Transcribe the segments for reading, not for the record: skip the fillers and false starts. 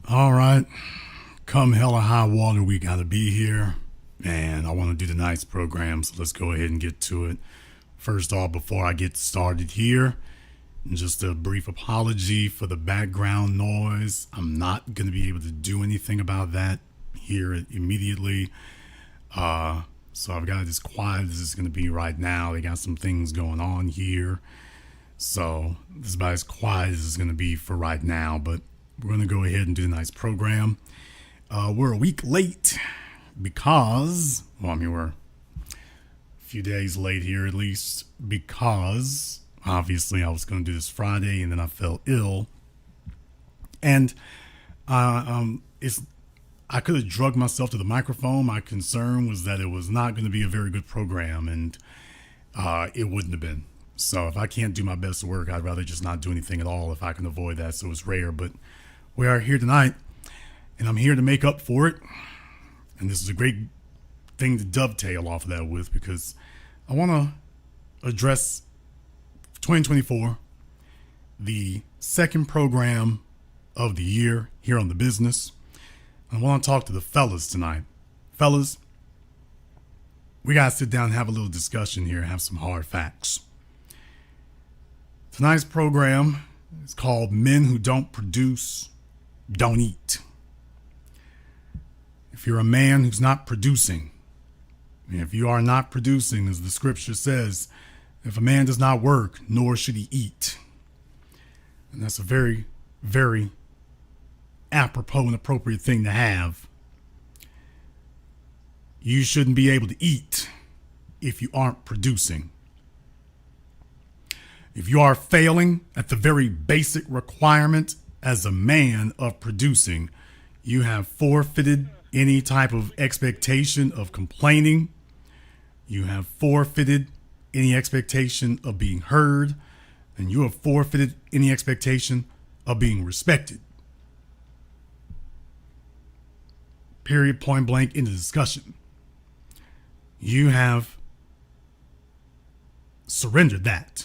All right, come hell or high water, we gotta be here, and I want to do tonight's program, so let's go ahead and get to it. First off, before I get started here, just a brief apology for the background noise. I'm not gonna be able to do anything about that here immediately. So I've got it as quiet as it's gonna be right now. They got some things going on here, so this is about as quiet as it's gonna be for right now, but we're going to go ahead and do a nice program. We're a week late because, we're a few days late here at least, because obviously I was going to do this Friday and then I fell ill. And I could have drugged myself to the microphone. My concern was that it was not going to be a very good program, and it wouldn't have been. So if I can't do my best work, I'd rather just not do anything at all if I can avoid that. So it's rare, but we are here tonight, and I'm here to make up for it. And this is a great thing to dovetail off of that with, because I want to address 2024, the second program of the year here on The Business. I want to talk to the fellas tonight. Fellas, we got to sit down and have a little discussion here, have some hard facts. Tonight's program is called Men Who Don't Produce Don't Eat. If you're a man who's not producing, if you are not producing, as the scripture says, if a man does not work, nor should he eat. And that's a very, very apropos and appropriate thing to have. You shouldn't be able to eat if you aren't producing. If you are failing at the very basic requirement as a man of producing, you have forfeited any type of expectation of complaining. You have forfeited any expectation of being heard, and you have forfeited any expectation of being respected. Period, point blank, in the discussion. You have surrendered that.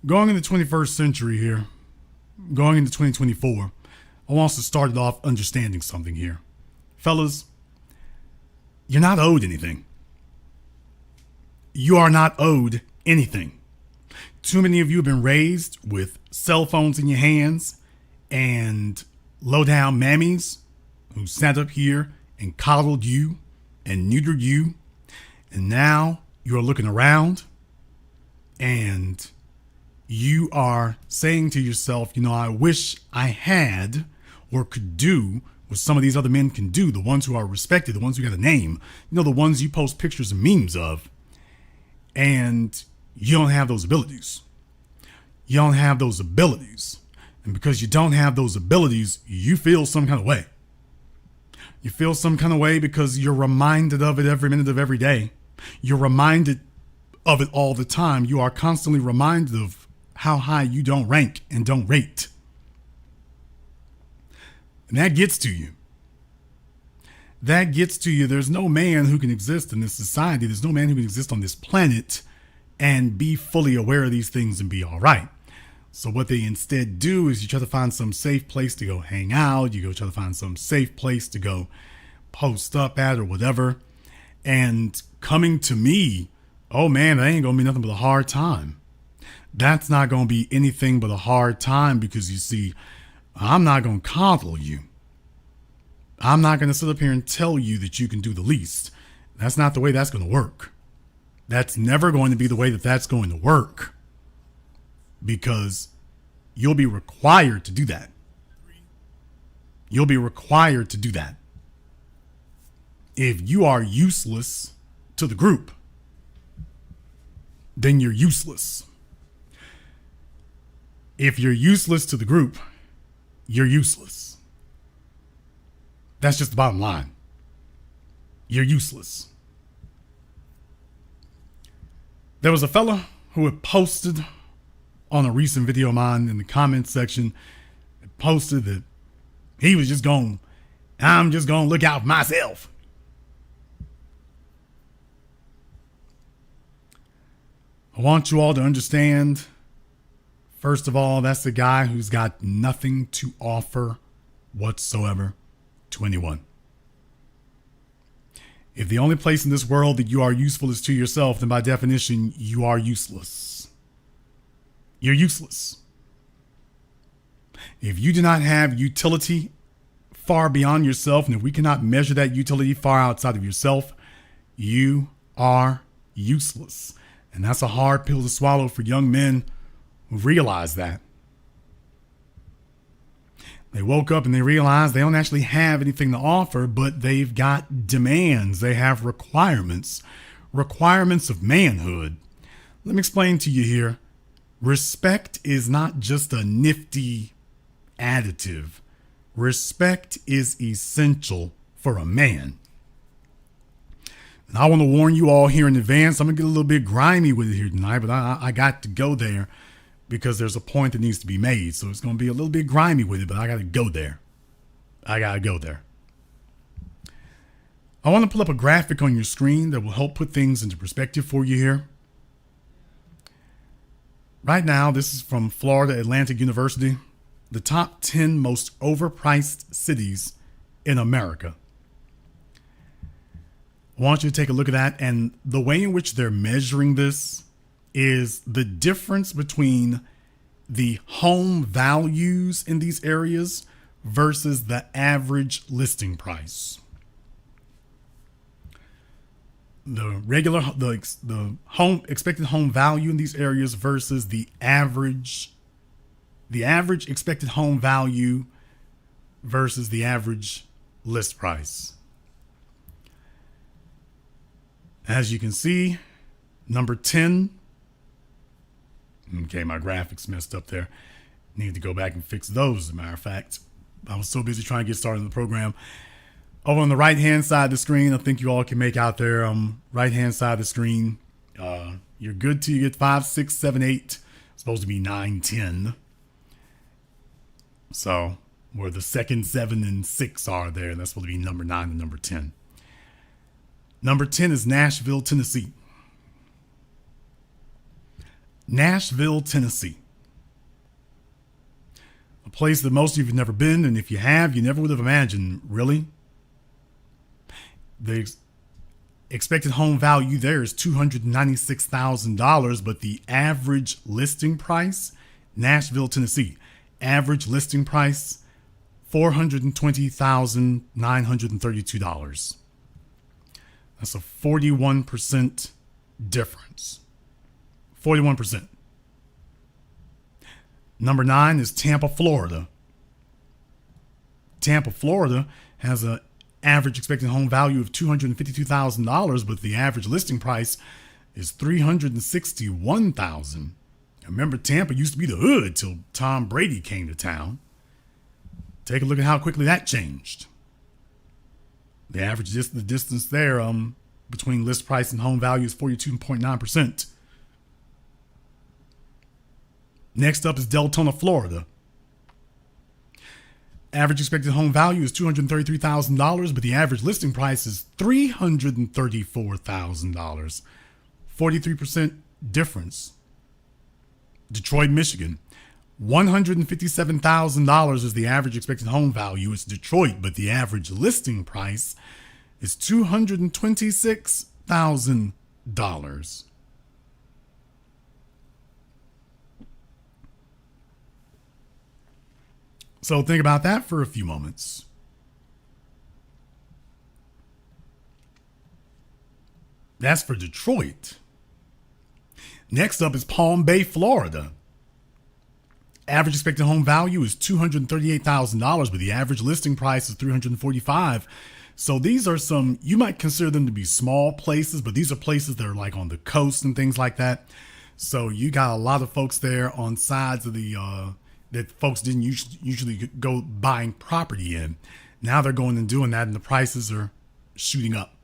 Going into the 21st century here, going into 2024, I want us to start it off understanding something here. Fellas, you're not owed anything. You are not owed anything. Too many of you have been raised with cell phones in your hands and low-down mammies who sat up here and coddled you and neutered you. And now you're looking around and you are saying to yourself, I wish I had or could do what some of these other men can do, the ones who are respected, the ones who got a name, the ones you post pictures and memes of, and you don't have those abilities. You don't have those abilities. And because you don't have those abilities, you feel some kind of way. You feel some kind of way because you're reminded of it every minute of every day. You're reminded of it all the time. You are constantly reminded of how high you don't rank and don't rate. And that gets to you. That gets to you. There's no man who can exist in this society. There's no man who can exist on this planet and be fully aware of these things and be all right. So what they instead do is you try to find some safe place to go hang out. You go try to find some safe place to go post up at or whatever. And coming to me, oh man, that ain't going to be nothing but a hard time. That's not going to be anything but a hard time, because you see, I'm not going to coddle you. I'm not going to sit up here and tell you that you can do the least. That's not the way that's going to work. That's never going to be the way that that's going to work, because you'll be required to do that. You'll be required to do that. If you are useless to the group, then you're useless. If you're useless to the group, you're useless. That's just the bottom line. You're useless. There was a fella who had posted on a recent video of mine in the comments section, posted that he was just I'm just going to look out for myself. I want you all to understand, First of all, that's the guy who's got nothing to offer whatsoever to anyone. If the only place in this world that you are useful is to yourself, then by definition, you are useless. You're useless. If you do not have utility far beyond yourself, and if we cannot measure that utility far outside of yourself, you are useless. And that's a hard pill to swallow for young men who realize that. They woke up and they realized they don't actually have anything to offer, but they've got demands. They have requirements of manhood. Let me explain to you here. Respect is not just a nifty additive. Respect is essential for a man. And I want to warn you all here in advance, I'm going to get a little bit grimy with it here tonight, but I got to go there because there's a point that needs to be made. So it's going to be a little bit grimy with it, but I got to go there. I want to pull up a graphic on your screen that will help put things into perspective for you here. Right now, this is from Florida Atlantic University, the top 10 most overpriced cities in America. I want you to take a look at that, and the way in which they're measuring this is the difference between the home values in these areas versus the average listing price. The home expected home value in these areas versus the average expected home value versus the average list price. As you can see, number 10. Okay, my graphics messed up there. Need to go back and fix those, as a matter of fact. I was so busy trying to get started in the program. Over on the right-hand side of the screen, I think you all can make out there, right-hand side of the screen, you're good till you get 5, 6, 7, 8. It's supposed to be 9, 10. So, where the second 7 and 6 are there, that's supposed to be number 9 and number 10. Number 10 is Nashville, Tennessee. Nashville, Tennessee. A place that most of you have never been, and if you have, you never would have imagined, really. The expected home value there is $296,000, but the average listing price, Nashville, Tennessee, average listing price, $420,932. That's a 41% difference. 41%. Number 9 is Tampa, Florida. Tampa, Florida has an average expected home value of $252,000, but the average listing price is $361,000. Remember, Tampa used to be the hood till Tom Brady came to town. Take a look at how quickly that changed. The average the distance there between list price and home value is 42.9%. Next up is Deltona, Florida. Average expected home value is $233,000, but the average listing price is $334,000. 43% difference. Detroit, Michigan. $157,000 is the average expected home value. It's Detroit, but the average listing price is $226,000. So think about that for a few moments. That's for Detroit. Next up is Palm Bay, Florida. Average expected home value is $238,000, but the average listing price is $345,000. So these are some, you might consider them to be small places, but these are places that are like on the coast and things like that. So you got a lot of folks there on sides of the, that folks didn't usually go buying property in. Now they're going and doing that, and the prices are shooting up.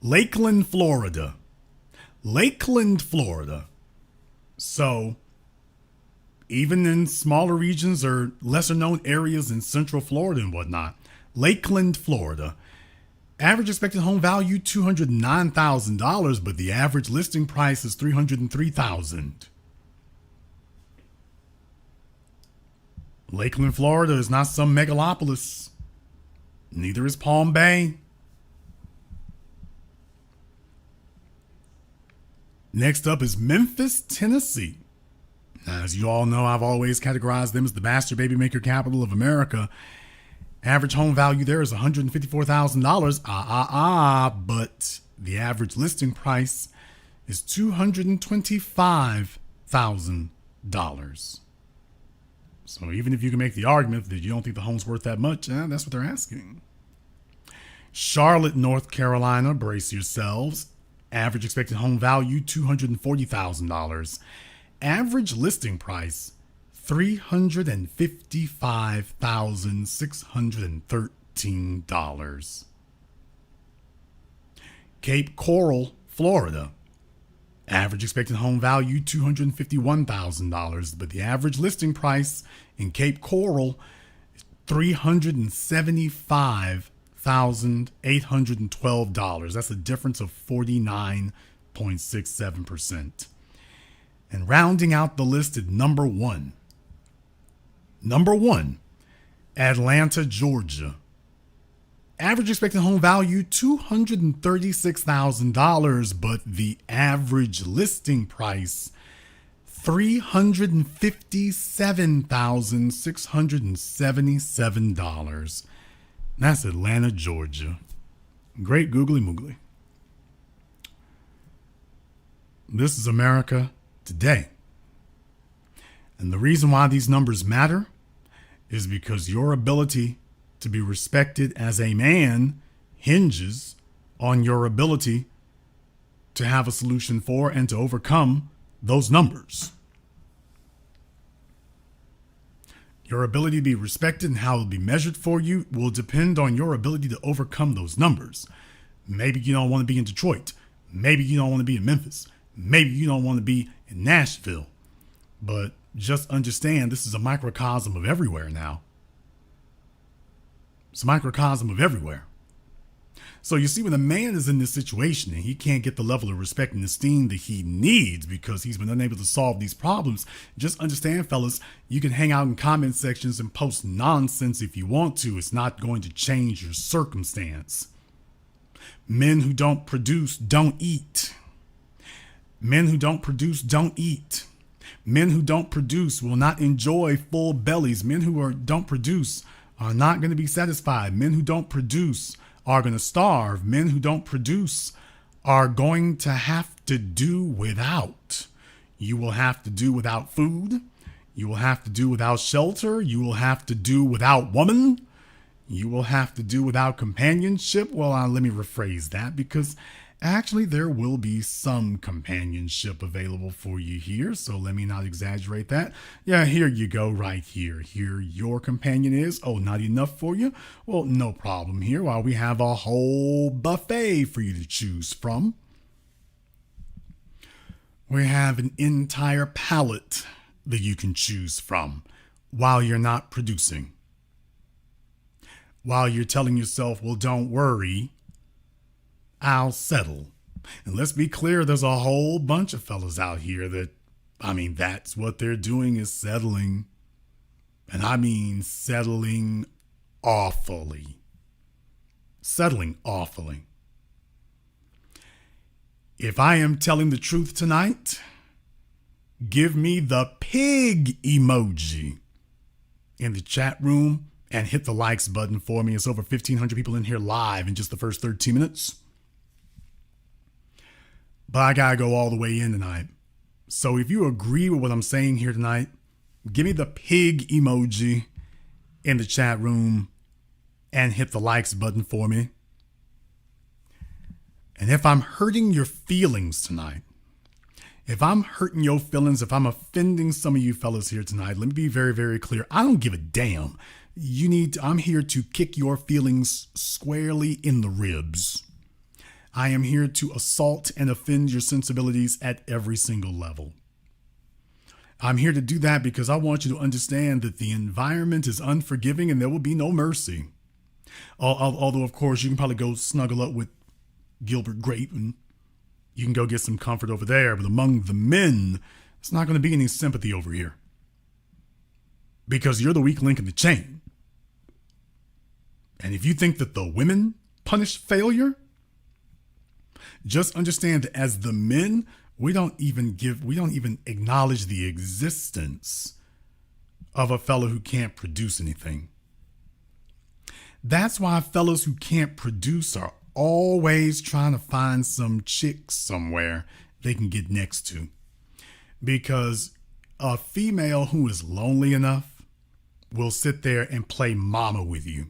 Lakeland, Florida. Lakeland, Florida. So even in smaller regions or lesser known areas in Central Florida and whatnot, Lakeland, Florida. Average expected home value, $209,000, but the average listing price is $303,000. Lakeland, Florida is not some megalopolis. Neither is Palm Bay. Next up is Memphis, Tennessee. Now, as you all know, I've always categorized them as the bastard baby maker capital of America. Average home value there is $154,000. But the average listing price is $225,000. So even if you can make the argument that you don't think the home's worth that much, that's what they're asking. Charlotte, North Carolina, brace yourselves. Average expected home value, $240,000. Average listing price, $355,613. Cape Coral, Florida. Average expected home value, $251,000. But the average listing price in Cape Coral is $375,812. That's a difference of 49.67%. And rounding out the list at number one, Atlanta, Georgia. Average expected home value, $236,000, but the average listing price, $357,677. That's Atlanta, Georgia. Great googly moogly. This is America today. And the reason why these numbers matter is because your ability to be respected as a man hinges on your ability to have a solution for and to overcome those numbers. Your ability to be respected and how it will be measured for you will depend on your ability to overcome those numbers. Maybe you don't want to be in Detroit. Maybe you don't want to be in Memphis. Maybe you don't want to be in Nashville. But just understand this is a microcosm of everywhere now. It's a microcosm of everywhere. So you see, when a man is in this situation and he can't get the level of respect and esteem that he needs because he's been unable to solve these problems, just understand, fellas, you can hang out in comment sections and post nonsense if you want to. It's not going to change your circumstance. Men who don't produce don't eat. Men who don't produce don't eat. Men who don't produce will not enjoy full bellies. Men who don't produce are not going to be satisfied. Men who don't produce are going to starve. Men who don't produce are going to have to do without. You will have to do without food. You will have to do without shelter. You will have to do without woman. You will have to do without companionship. Well, let me rephrase that, because actually there will be some companionship available for you here. So let me not exaggerate that. Yeah, here you go, right here. Here your companion is. Oh, not enough for you? Well, no problem here. While we have a whole buffet for you to choose from. We have an entire palette that you can choose from while you're not producing. While you're telling yourself, well, don't worry, I'll settle. And let's be clear, there's a whole bunch of fellas out here that, that's what they're doing, is settling. And I mean settling awfully. Settling awfully. If I am telling the truth tonight, give me the pig emoji in the chat room and hit the likes button for me. It's over 1,500 people in here live in just the first 13 minutes. But I gotta go all the way in tonight. So if you agree with what I'm saying here tonight, give me the pig emoji in the chat room and hit the likes button for me. And if I'm hurting your feelings tonight, if I'm hurting your feelings, if I'm offending some of you fellas here tonight, let me be very, very clear. I don't give a damn. I'm here to kick your feelings squarely in the ribs. I am here to assault and offend your sensibilities at every single level. I'm here to do that because I want you to understand that the environment is unforgiving and there will be no mercy. Although, of course, you can probably go snuggle up with Gilbert Grape and you can go get some comfort over there. But among the men, it's not going to be any sympathy over here. because you're the weak link in the chain. And if you think that the women punish failure, just understand that as the men, we don't even acknowledge the existence of a fellow who can't produce anything. That's why fellows who can't produce are always trying to find some chick somewhere they can get next to. Because a female who is lonely enough will sit there and play mama with you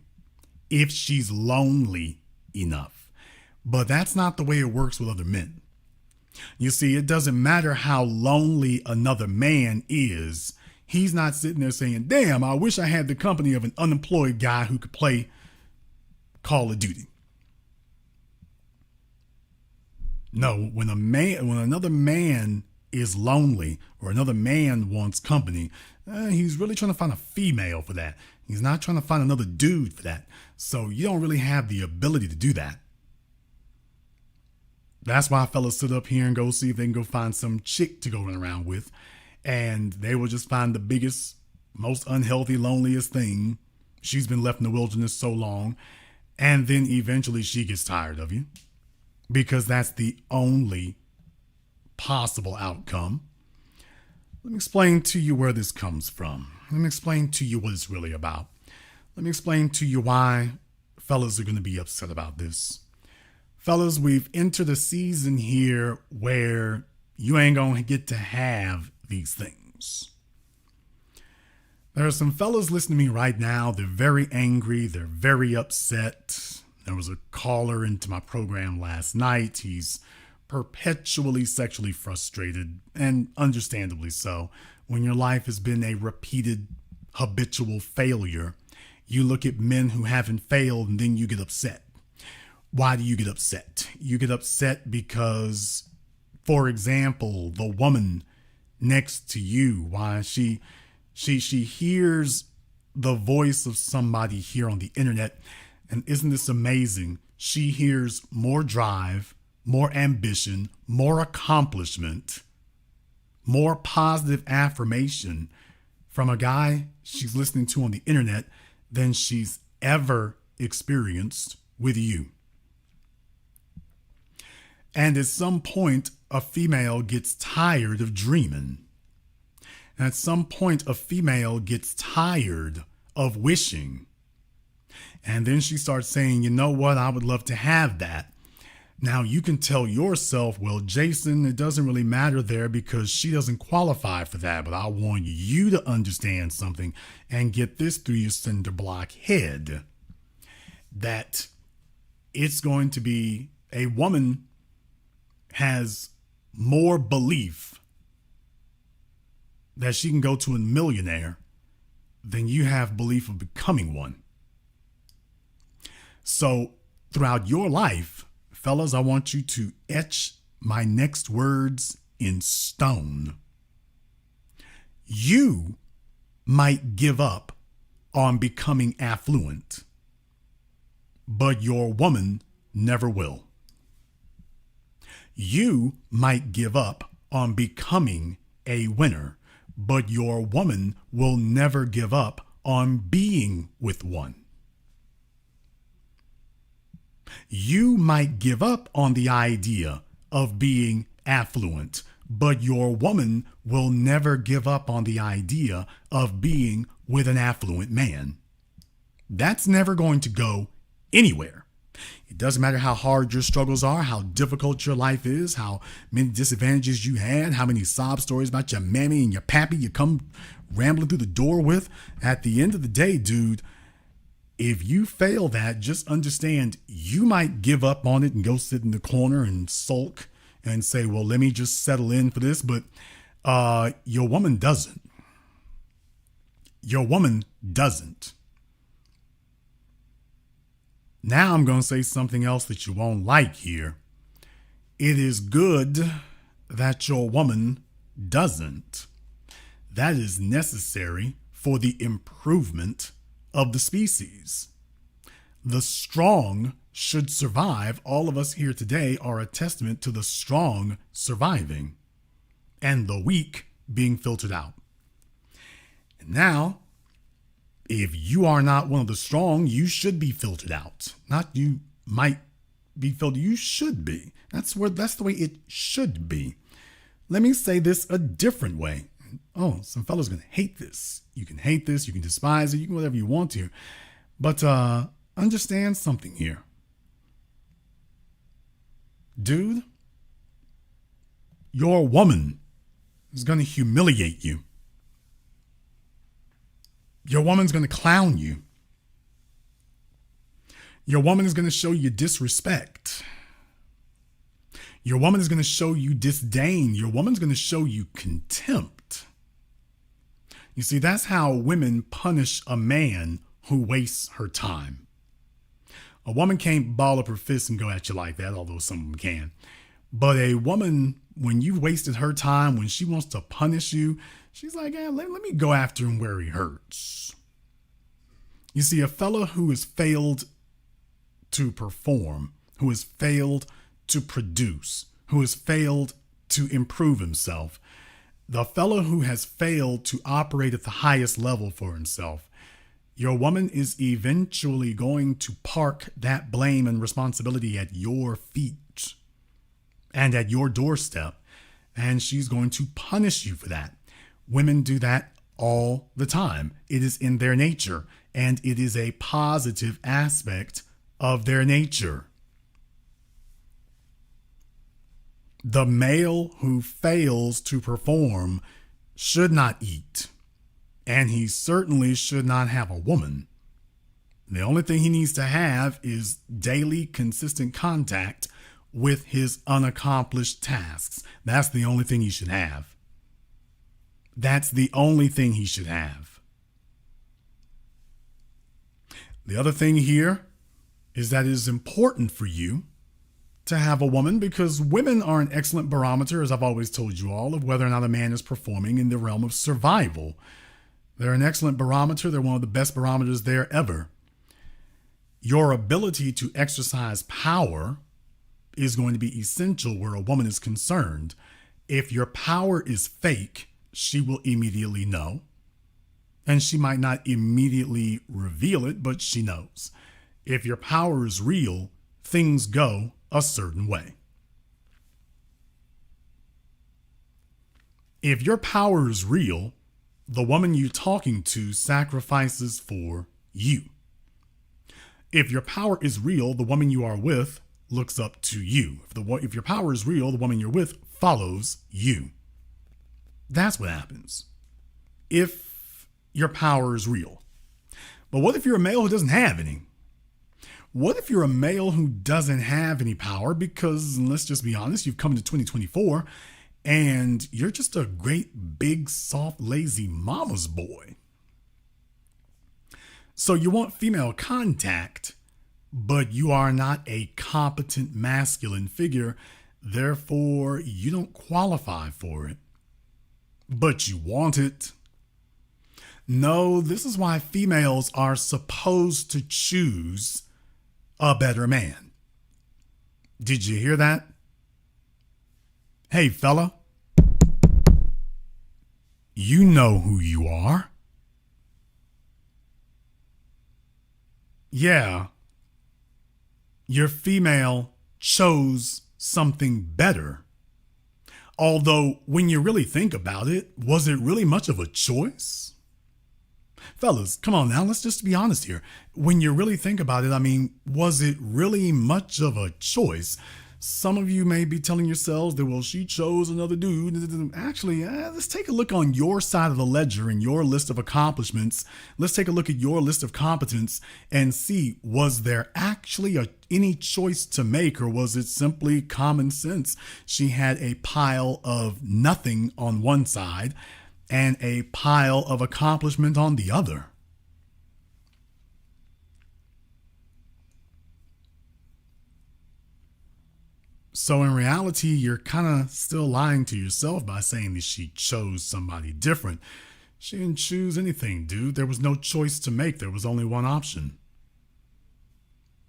if she's lonely enough. But that's not the way it works with other men. You see, it doesn't matter how lonely another man is. He's not sitting there saying, damn, I wish I had the company of an unemployed guy who could play Call of Duty. No, when another man is lonely or another man wants company, he's really trying to find a female for that. He's not trying to find another dude for that. So you don't really have the ability to do that. That's why fellas sit up here and go see if they can go find some chick to go run around with. And they will just find the biggest, most unhealthy, loneliest thing. She's been left in the wilderness so long. And then eventually she gets tired of you. Because that's the only possible outcome. Let me explain to you where this comes from. Let me explain to you what it's really about. Let me explain to you why fellas are going to be upset about this. Fellas, we've entered a season here where you ain't going to get to have these things. There are some fellas listening to me right now. They're very angry. They're very upset. There was a caller into my program last night. He's perpetually sexually frustrated, and understandably so. When your life has been a repeated habitual failure, you look at men who haven't failed and then you get upset. Why do you get upset? You get upset because, for example, the woman next to you, why she hears the voice of somebody here on the internet. And isn't this amazing? She hears more drive, more ambition, more accomplishment, more positive affirmation from a guy she's listening to on the internet than she's ever experienced with you. And at some point, a female gets tired of dreaming. And at some point, a female gets tired of wishing. And then she starts saying, you know what, I would love to have that. Now you can tell yourself, well, Jason, it doesn't really matter there because she doesn't qualify for that. But I want you to understand something and get this through your cinder block head, that it's going to be a woman has more belief that she can go to a millionaire than you have belief of becoming one. So throughout your life, fellas, I want you to etch my next words in stone. You might give up on becoming affluent, but your woman never will. You might give up on becoming a winner, but your woman will never give up on being with one. You might give up on the idea of being affluent, but your woman will never give up on the idea of being with an affluent man. That's never going to go anywhere. It doesn't matter how hard your struggles are, how difficult your life is, how many disadvantages you had, how many sob stories about your mammy and your pappy you come rambling through the door with. At the end of the day, dude, if you fail that, just understand you might give up on it and go sit in the corner and sulk and say, well, let me just settle in for this. But your woman doesn't. Your woman doesn't. Now I'm going to say something else that you won't like here. It is good that your woman doesn't. That is necessary for the improvement of the species. The strong should survive. All of us here today are a testament to the strong surviving and the weak being filtered out. And now If you are not one of the strong, you should be filtered out. Not you might be filtered, you should be. That's the way it should be. Let me say this a different way. Oh, some fellas gonna hate this. You can hate this, you can despise it, you can whatever you want to. But understand something here. Dude, your woman is gonna humiliate you. Your woman's going to clown you. Your woman is going to show you disrespect. Your woman is going to show you disdain. Your woman's going to show you contempt. You see, that's how women punish a man who wastes her time. A woman can't ball up her fist and go at you like that, although some of them can. But a woman, when you've wasted her time, when she wants to punish you, she's like, let me go after him where he hurts. You see, a fella who has failed to perform, who has failed to produce, who has failed to improve himself, the fella who has failed to operate at the highest level for himself, your woman is eventually going to park that blame and responsibility at your feet and at your doorstep, and she's going to punish you for that. Women do that all the time. It is in their nature, and it is a positive aspect of their nature. The male who fails to perform should not eat, and he certainly should not have a woman. The only thing he needs to have is daily, consistent contact with his unaccomplished tasks. That's the only thing he should have. That's the only thing he should have. The other thing here is that it is important for you to have a woman, because women are an excellent barometer, as I've always told you all, of whether or not a man is performing in the realm of survival. They're an excellent barometer. They're one of the best barometers there ever. Your ability to exercise power is going to be essential where a woman is concerned. If your power is fake, she will immediately know. And she might not immediately reveal it, but she knows. If your power is real, things go a certain way. If your power is real, the woman you're talking to sacrifices for you. If your power is real, the woman you are with looks up to you. If your power is real, the woman you're with follows you. That's what happens if your power is real. But what if you're a male who doesn't have any? What if you're a male who doesn't have any power because, let's just be honest, you've come to 2024 and you're just a great, big, soft, lazy mama's boy? So you want female contact, but you are not a competent masculine figure. Therefore, you don't qualify for it. But you want it. No, this is why females are supposed to choose a better man. Did you hear that? Hey, fella. You know who you are. Yeah. Your female chose something better. Although, when you really think about it, was it really much of a choice? Fellas, come on now, let's just be honest here. When you really think about it, was it really much of a choice? Some of you may be telling yourselves that, well, she chose another dude. Actually, let's take a look on your side of the ledger and your list of accomplishments. Let's take a look at your list of competence and see, was there actually any choice to make, or was it simply common sense? She had a pile of nothing on one side and a pile of accomplishment on the other. So in reality, you're kind of still lying to yourself by saying that she chose somebody different. She didn't choose anything, dude. There was no choice to make. There was only one option.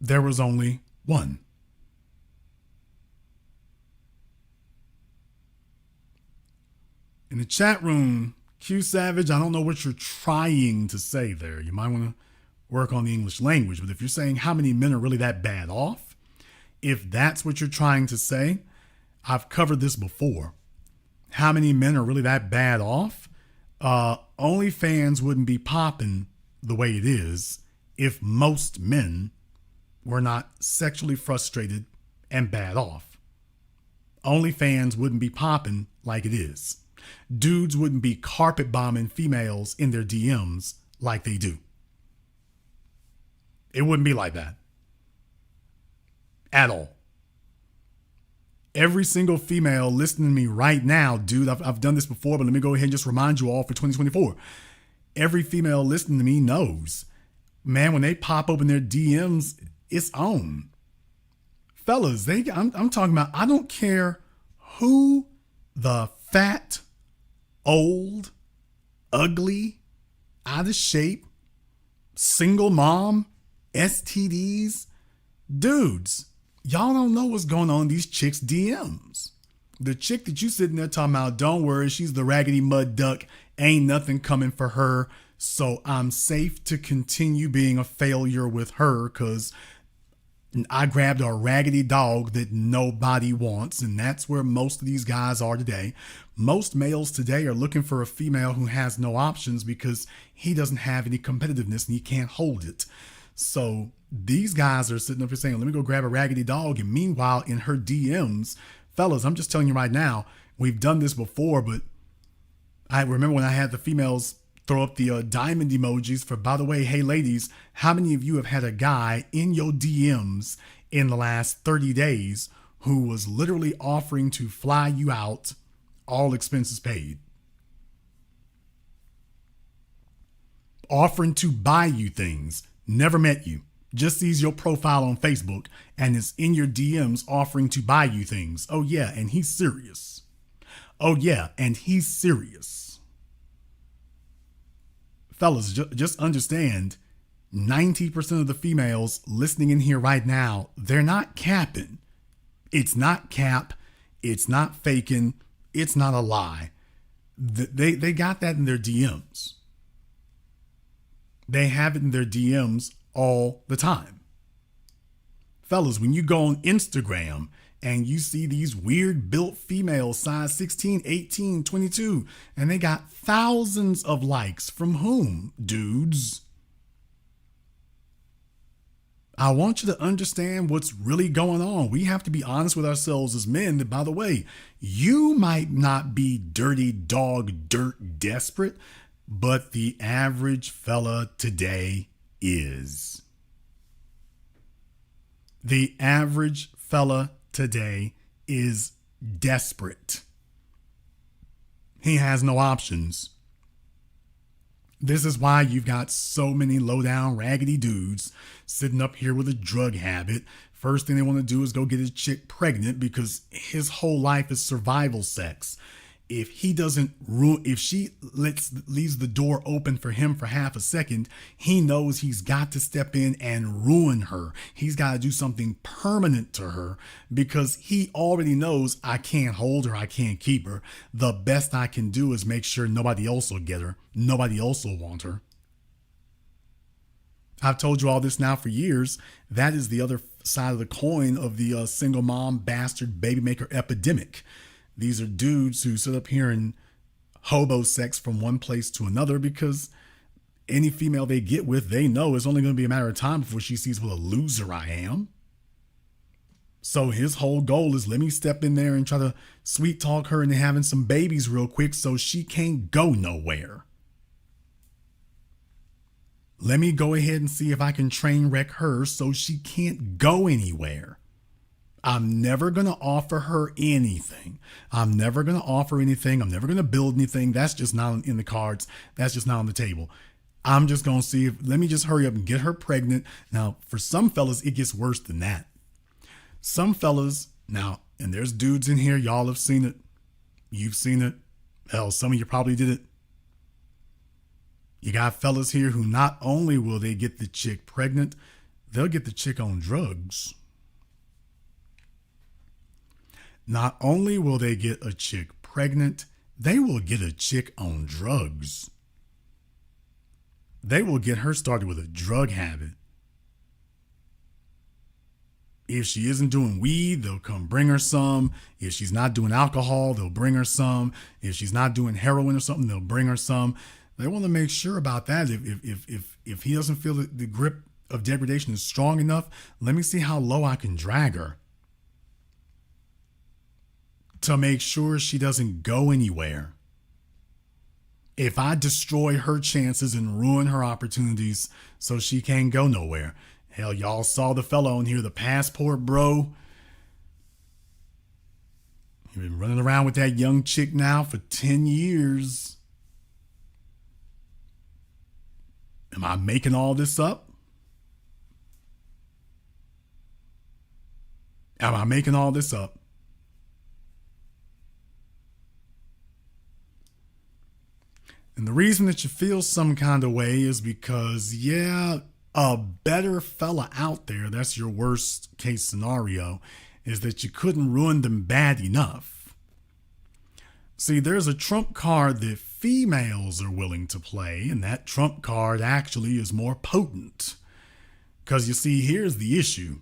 There was only one. In the chat room, Q Savage, I don't know what you're trying to say there. You might want to work on the English language. But if you're saying how many men are really that bad off, if that's what you're trying to say, I've covered this before. How many men are really that bad off? OnlyFans wouldn't be popping the way it is if most men were not sexually frustrated and bad off. OnlyFans wouldn't be popping like it is. Dudes wouldn't be carpet bombing females in their DMs like they do. It wouldn't be like that at all. Every single female listening to me right now, dude, I've done this before, but let me go ahead and just remind you all for 2024. Every female listening to me knows, man, when they pop open their DMs, it's on. Fellas, I'm talking about, I don't care who the fat, old, ugly, out of shape, single mom, STDs, dudes, y'all don't know what's going on in these chicks' DMs. The chick that you sitting there talking about, don't worry, she's the raggedy mud duck, ain't nothing coming for her, so I'm safe to continue being a failure with her because I grabbed a raggedy dog that nobody wants, and that's where most of these guys are today. Most males today are looking for a female who has no options because he doesn't have any competitiveness and he can't hold it. So these guys are sitting up here saying, let me go grab a raggedy dog. And meanwhile, in her DMs, fellas, I'm just telling you right now, we've done this before, but I remember when I had the females throw up the diamond emojis for, by the way, hey ladies, how many of you have had a guy in your DMs in the last 30 days who was literally offering to fly you out, all expenses paid? Offering to buy you things, never met you, just sees your profile on Facebook and is in your DMs offering to buy you things. Oh yeah, and he's serious. Oh yeah, and he's serious. Fellas, just understand, 90% of the females listening in here right now, they're not capping. It's not cap. It's not faking. It's not a lie. They got that in their DMs. They have it in their DMs all the time. Fellas, when you go on Instagram and you see these weird built females, size 16, 18, 22, and they got thousands of likes from whom? Dudes. I want you to understand what's really going on. We have to be honest with ourselves as men that, by the way, you might not be dirty dog dirt desperate, but the average fella today is. The average fella today is desperate. He has no options. This is why you've got so many low down raggedy dudes sitting up here with a drug habit. First thing they want to do is go get his chick pregnant because his whole life is survival sex. If he doesn't if she leaves the door open for him for half a second, he knows he's got to step in and ruin her. He's got to do something permanent to her because he already knows, I can't hold her. I can't keep her. The best I can do is make sure nobody else will get her. Nobody else will want her. I've told you all this now for years. That is the other side of the coin of the single mom bastard baby maker epidemic. These are dudes who sit up here and hobo sex from one place to another because any female they get with, they know it's only going to be a matter of time before she sees what a loser I am. So his whole goal is, let me step in there and try to sweet talk her into having some babies real quick so she can't go nowhere. Let me go ahead and see if I can train wreck her so she can't go anywhere. I'm never going to offer her anything. I'm never going to offer anything. I'm never going to build anything. That's just not in the cards. That's just not on the table. I'm just going to see if, let me just hurry up and get her pregnant. Now, for some fellas, it gets worse than that. Some fellas, now, and there's dudes in here, y'all have seen it. You've seen it. Hell, some of you probably did it. You got fellas here who not only will they get the chick pregnant, they'll get the chick on drugs. Not only will they get a chick pregnant, They will get a chick on drugs. They will get her started with a drug habit. If she isn't doing weed, they'll come bring her some. If she's not doing alcohol, they'll bring her some. If she's not doing heroin or something, they'll bring her some. They want to make sure about that. If he doesn't feel that the grip of degradation is strong enough, let me see how low I can drag her to make sure she doesn't go anywhere. If I destroy her chances and ruin her opportunities so she can't go nowhere. Hell, y'all saw the fellow on here, the passport bro. He's been running around with that young chick now for 10 years. Am I making all this up? Am I making all this up? And the reason that you feel some kind of way is because, yeah, a better fella out there, that's your worst case scenario, is that you couldn't ruin them bad enough. See, there's a trump card that females are willing to play, and that trump card actually is more potent. Because you see, here's the issue.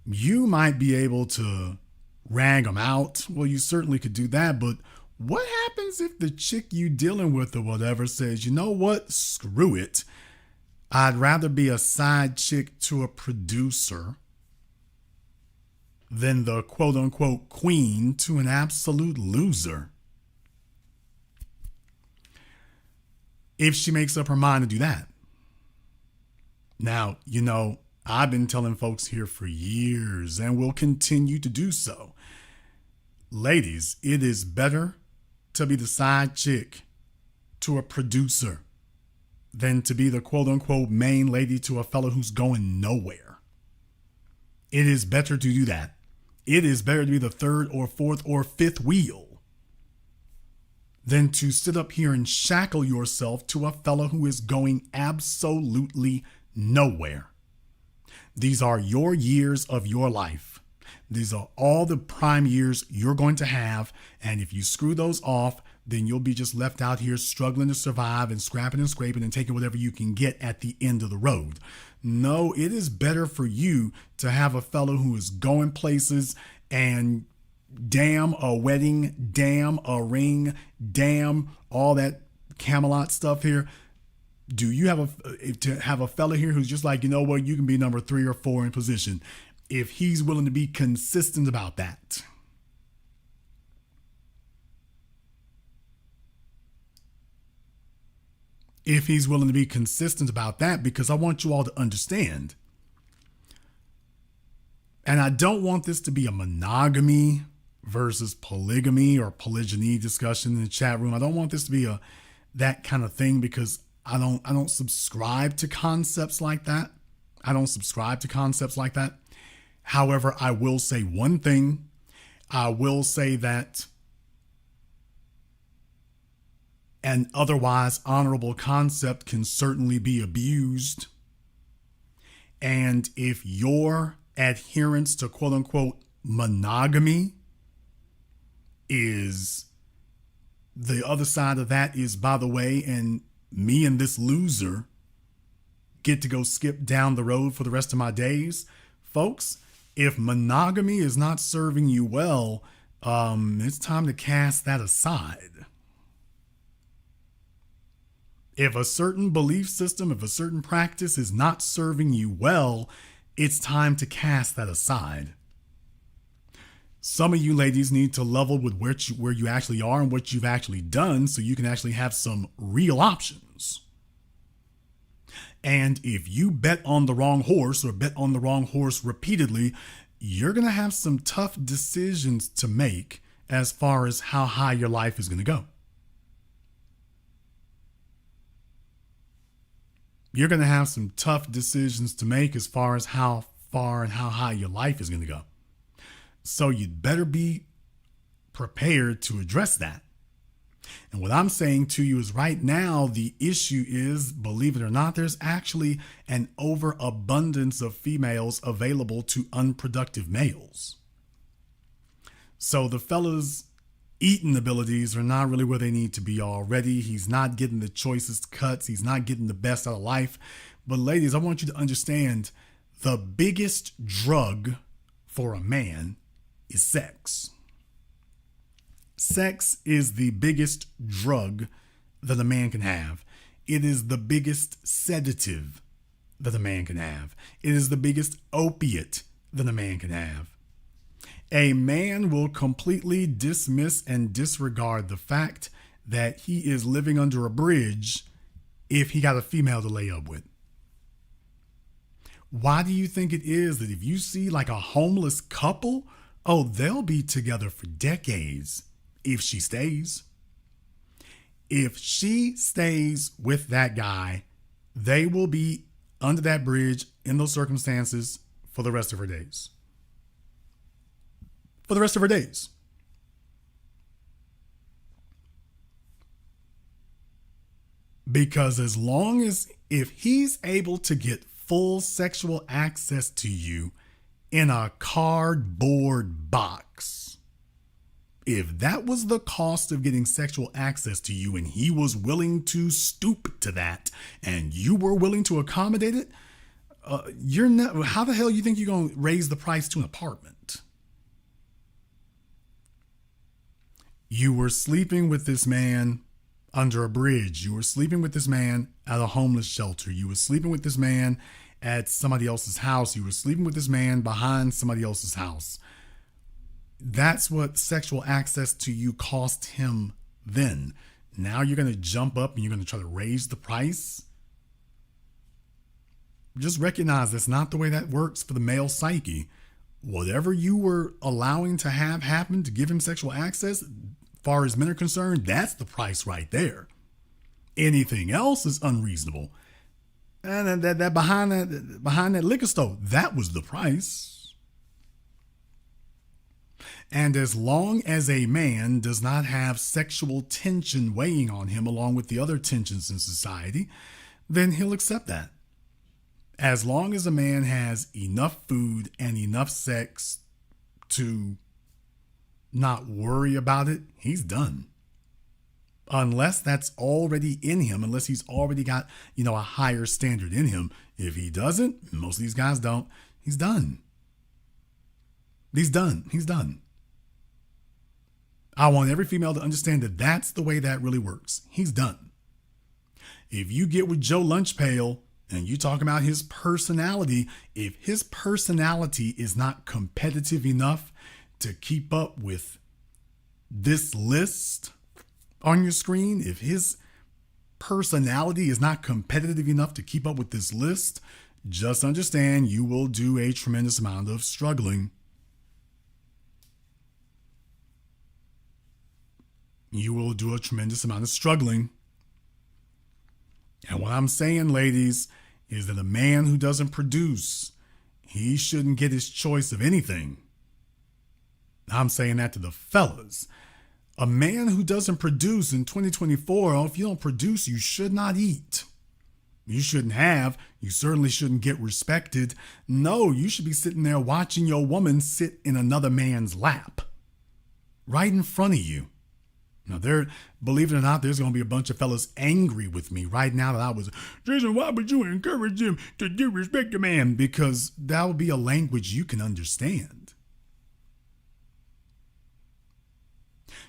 You might be able to rag them out. Well, you certainly could do that, but what happens if the chick you dealing with or whatever says, you know what, screw it. I'd rather be a side chick to a producer than the quote unquote queen to an absolute loser. If she makes up her mind to do that. Now, you know, I've been telling folks here for years and will continue to do so. Ladies, it is better to be the side chick to a producer than to be the quote unquote main lady to a fella who's going nowhere. It is better to do that. It is better to be the third or fourth or fifth wheel than to sit up here and shackle yourself to a fella who is going absolutely nowhere. These are your years of your life. These are all the prime years you're going to have. And if you screw those off, then you'll be just left out here struggling to survive and scrapping and scraping and taking whatever you can get at the end of the road. No, it is better for you to have a fellow who is going places and damn a wedding, damn a ring, damn all that Camelot stuff here. Do you have a fella here who's just like, you know what, you can be number 3 or 4 in position if he's willing to be consistent about that. If he's willing to be consistent about that, because I want you all to understand. And I don't want this to be a monogamy versus polygamy or polygyny discussion in the chat room. I don't want this to be that kind of thing, because I don't subscribe to concepts like that. However, I will say one thing. I will say that an otherwise honorable concept can certainly be abused. And if your adherence to quote unquote monogamy is the other side of that is, by the way, and me and this loser get to go skip down the road for the rest of my days. Folks, if monogamy is not serving you well, it's time to cast that aside. If a certain belief system, if a certain practice is not serving you well, it's time to cast that aside. Some of you ladies need to level with where you actually are and what you've actually done so you can actually have some real options. And if you bet on the wrong horse or bet on the wrong horse repeatedly, you're going to have some tough decisions to make as far as how high your life is going to go. You're going to have some tough decisions to make as far as how far and how high your life is going to go. So you'd better be prepared to address that. And what I'm saying to you is right now, the issue is, believe it or not, there's actually an overabundance of females available to unproductive males. So the fellas eating abilities are not really where they need to be already. He's not getting the choicest cuts. He's not getting the best out of life. But ladies, I want you to understand the biggest drug for a man is sex. Sex is the biggest drug that a man can have. It is the biggest sedative that a man can have. It is the biggest opiate that a man can have. A man will completely dismiss and disregard the fact that he is living under a bridge if he got a female to lay up with. Why do you think it is that if you see like a homeless couple, oh, they'll be together for decades if she stays? If she stays with that guy, they will be under that bridge in those circumstances for the rest of her days. For the rest of her days. Because as long as if he's able to get full sexual access to you in a cardboard box, if that was the cost of getting sexual access to you and he was willing to stoop to that and you were willing to accommodate it, you're not, how the hell you think you're going to raise the price to an apartment? You were sleeping with this man under a bridge. You were sleeping with this man at a homeless shelter. You were sleeping with this man at somebody else's house. You were sleeping with this man behind somebody else's house. That's what sexual access to you cost him then. Now you're going to jump up and you're going to try to raise the price? Just recognize that's not the way that works for the male psyche. Whatever you were allowing to have happen to give him sexual access, far as men are concerned, that's the price right there. Anything else is unreasonable. And that behind that liquor store, that was the price. And as long as a man does not have sexual tension weighing on him along with the other tensions in society, then he'll accept that. As long as a man has enough food and enough sex to not worry about it, he's done. Unless that's already in him, unless he's already got, a higher standard in him. If he doesn't, most of these guys don't, he's done. He's done. I want every female to understand that that's the way that really works. He's done. If you get with Joe Lunchpail and you talk about his personality, if his personality is not competitive enough to keep up with this list on your screen, if his personality is not competitive enough to keep up with this list, just understand you will do a tremendous amount of struggling. You will do a tremendous amount of struggling. And what I'm saying, ladies, is that a man who doesn't produce, he shouldn't get his choice of anything. I'm saying that to the fellas. A man who doesn't produce in 2024, if you don't produce, you should not eat. You shouldn't have. You certainly shouldn't get respected. No, you should be sitting there watching your woman sit in another man's lap. Right in front of you. Now, believe it or not, there's going to be a bunch of fellas angry with me right now that I was, Jason, why would you encourage him to disrespect a man? Because that would be a language you can understand.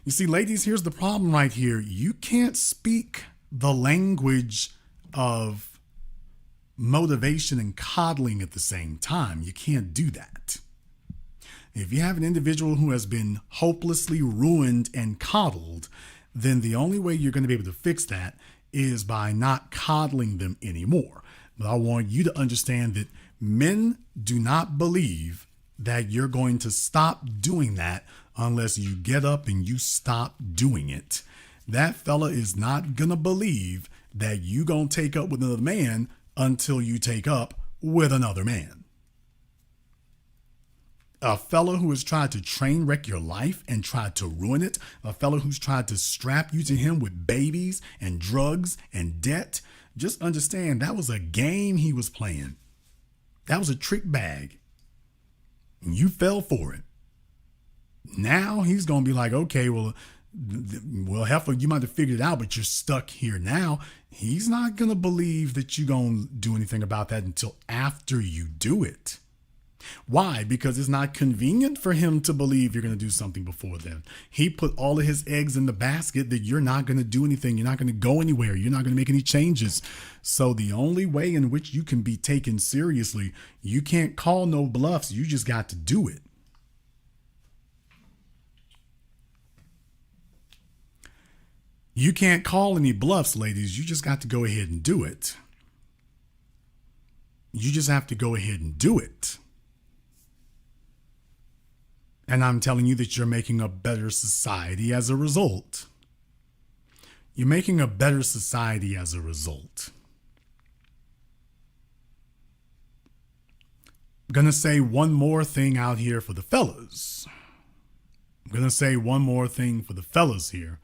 You see, ladies, here's the problem right here. You can't speak the language of motivation and coddling at the same time. You can't do that. If you have an individual who has been hopelessly ruined and coddled, then the only way you're going to be able to fix that is by not coddling them anymore. But I want you to understand that men do not believe that you're going to stop doing that unless you get up and you stop doing it. That fella is not going to believe that you going to take up with another man until you take up with another man. A fellow who has tried to train wreck your life and tried to ruin it, a fellow who's tried to strap you to him with babies and drugs and debt, just understand that was a game he was playing. That was a trick bag. And you fell for it. Now he's going to be like, okay, well, Well, Heifer, you might have figured it out, but you're stuck here now. He's not going to believe that you're going to do anything about that until after you do it. Why? Because it's not convenient for him to believe you're going to do something before then. He put all of his eggs in the basket that you're not going to do anything. You're not going to go anywhere. You're not going to make any changes. So the only way in which you can be taken seriously, you can't call no bluffs. You just got to do it. You can't call any bluffs, ladies. You just got to go ahead and do it. You just have to go ahead and do it. And I'm telling you that you're making a better society as a result. You're making a better society as a result. I'm going to say one more thing out here for the fellas. I'm going to say one more thing for the fellas here.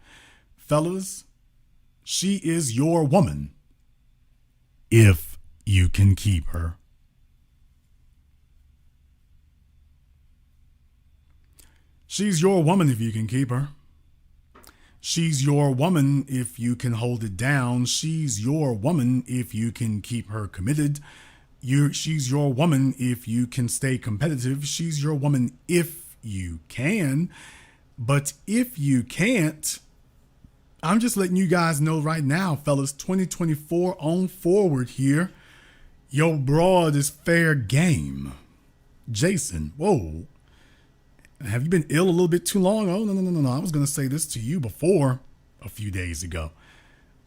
Fellas, she is your woman if you can keep her. She's your woman if you can keep her. She's your woman if you can hold it down. She's your woman if you can keep her committed. She's your woman if you can stay competitive. She's your woman if you can. But if you can't, I'm just letting you guys know right now, fellas, 2024 on forward here, your broad is fair game. Jason, whoa. Have you been ill a little bit too long? Oh, no. I was going to say this to you before a few days ago.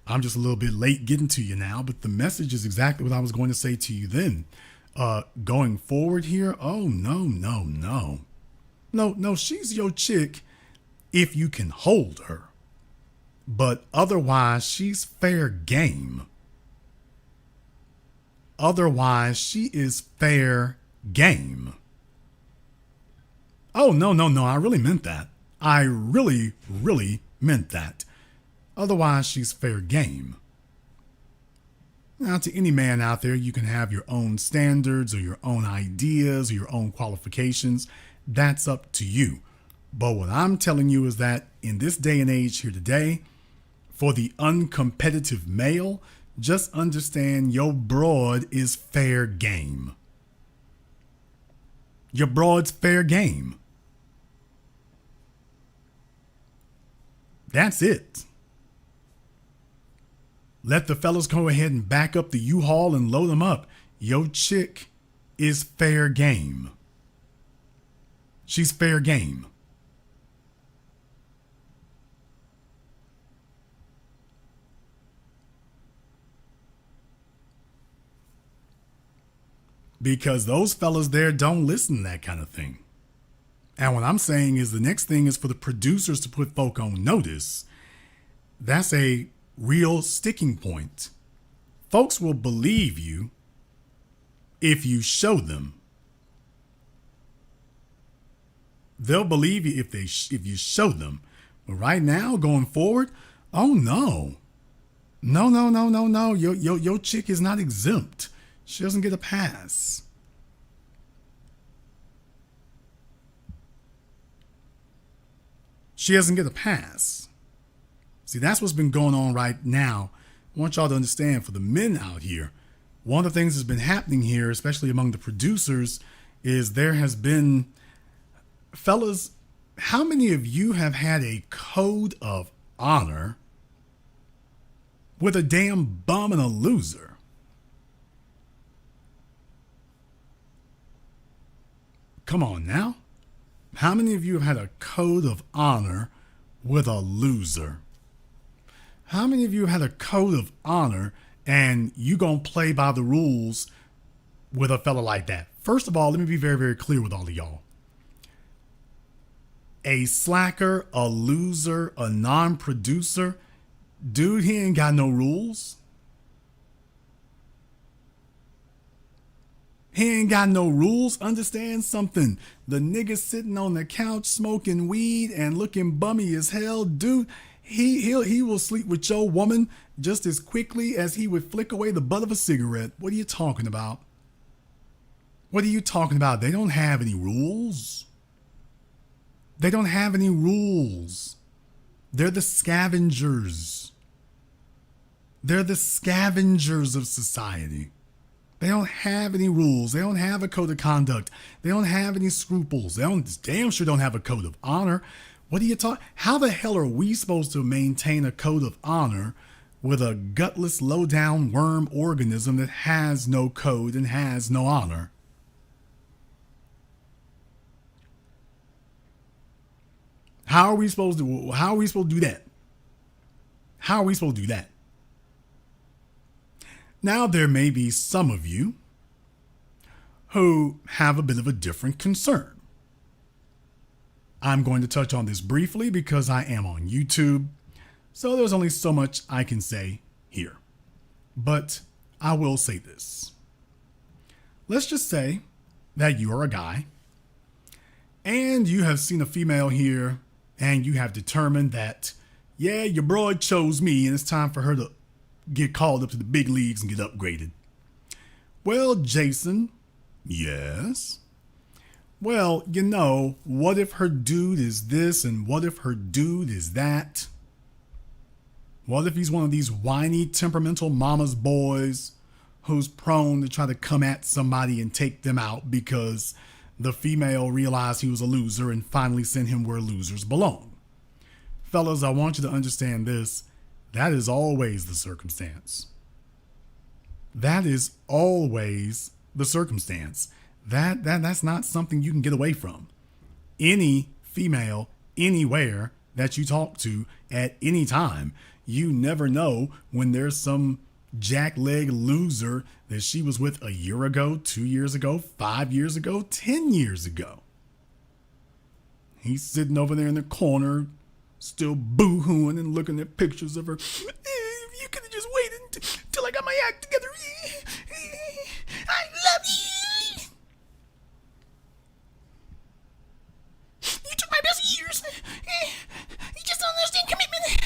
I'm just a little bit late getting to you now, but the message is exactly what I was going to say to you then. Going forward here, oh, no. No, she's your chick if you can hold her. But otherwise, she's fair game. Otherwise, she is fair game. Oh, no. I really meant that. I really meant that. Otherwise, she's fair game. Now, to any man out there, you can have your own standards or your own ideas or your own qualifications. That's up to you. But what I'm telling you is that in this day and age here today, for the uncompetitive male, just understand your broad is fair game. Your broad's fair game. That's it. Let the fellas go ahead and back up the U-Haul and load them up. Your chick is fair game. She's fair game. Because those fellas there don't listen to that kind of thing. And what I'm saying is the next thing is for the producers to put folk on notice. That's a real sticking point. Folks will believe you if you show them. They'll believe you if you show them. But right now, going forward, oh no. No. Your chick is not exempt. She doesn't get a pass. She doesn't get a pass. See, that's what's been going on right now. I want y'all to understand, for the men out here, one of the things that's been happening here, especially among the producers, is there has been, fellas, how many of you have had a code of honor with a damn bum and a loser? Come on now. How many of you have had a code of honor with a loser? How many of you had a code of honor and you gonna play by the rules with a fella like that? First of all, let me be very, very clear with all of y'all. A slacker, a loser, a non-producer, dude, he ain't got no rules. He ain't got no rules. Understand something. The nigga sitting on the couch smoking weed and looking bummy as hell, dude, he will sleep with your woman just as quickly as he would flick away the butt of a cigarette. What are you talking about? What are you talking about? They don't have any rules. They don't have any rules. They're the scavengers. They're the scavengers of society. They don't have any rules. They don't have a code of conduct. They don't have any scruples. They damn sure don't have a code of honor. What are you talking? How the hell are we supposed to maintain a code of honor with a gutless, low-down worm organism that has no code and has no honor? How are we supposed to do that? How are we supposed to do that? Now, there may be some of you who have a bit of a different concern. I'm going to touch on this briefly because I am on YouTube, so there's only so much I can say here. But I will say this. Let's just say that you are a guy and you have seen a female here and you have determined that, yeah, your broad chose me and it's time for her to get called up to the big leagues and get upgraded. Well, Jason, yes. Well, what if her dude is this and what if her dude is that? What if he's one of these whiny, temperamental mama's boys who's prone to try to come at somebody and take them out because the female realized he was a loser and finally sent him where losers belong? Fellas, I want you to understand this. That is always the circumstance. That is always the circumstance. That's not something you can get away from. Any female, anywhere that you talk to at any time, you never know when there's some jackleg loser that she was with a year ago, 2 years ago, 5 years ago, 10 years ago. He's sitting over there in the corner, still boo-hooing and looking at pictures of her. If you could have just waited until I got my act together. I love you. You took my best years. You just don't understand commitment.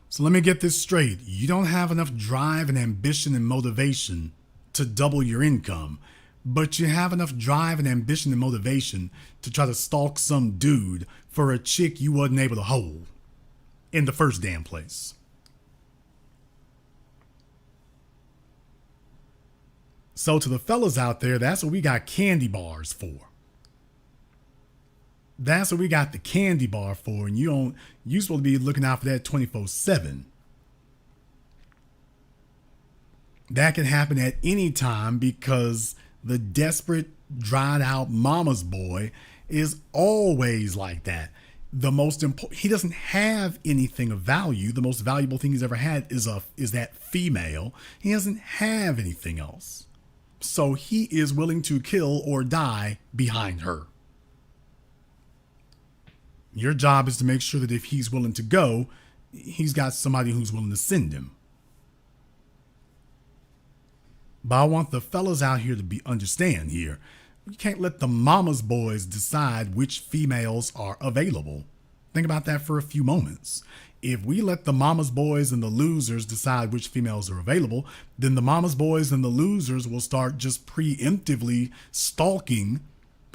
So let me get this straight. You don't have enough drive and ambition and motivation to double your income, but you have enough drive and ambition and motivation to try to stalk some dude for a chick you wasn't able to hold in the first damn place. So to the fellas out there, that's what we got candy bars for. That's what we got the candy bar for, and you're supposed to be looking out for that 24/7. That can happen at any time because the desperate, dried out mama's boy is always like that. The most important, he doesn't have anything of value. The most valuable thing he's ever had is that female. He doesn't have anything else. So he is willing to kill or die behind her. Your job is to make sure that if he's willing to go, he's got somebody who's willing to send him. But I want the fellas out here to understand here. You can't let the mama's boys decide which females are available. Think about that for a few moments. If we let the mama's boys and the losers decide which females are available, then the mama's boys and the losers will start just preemptively stalking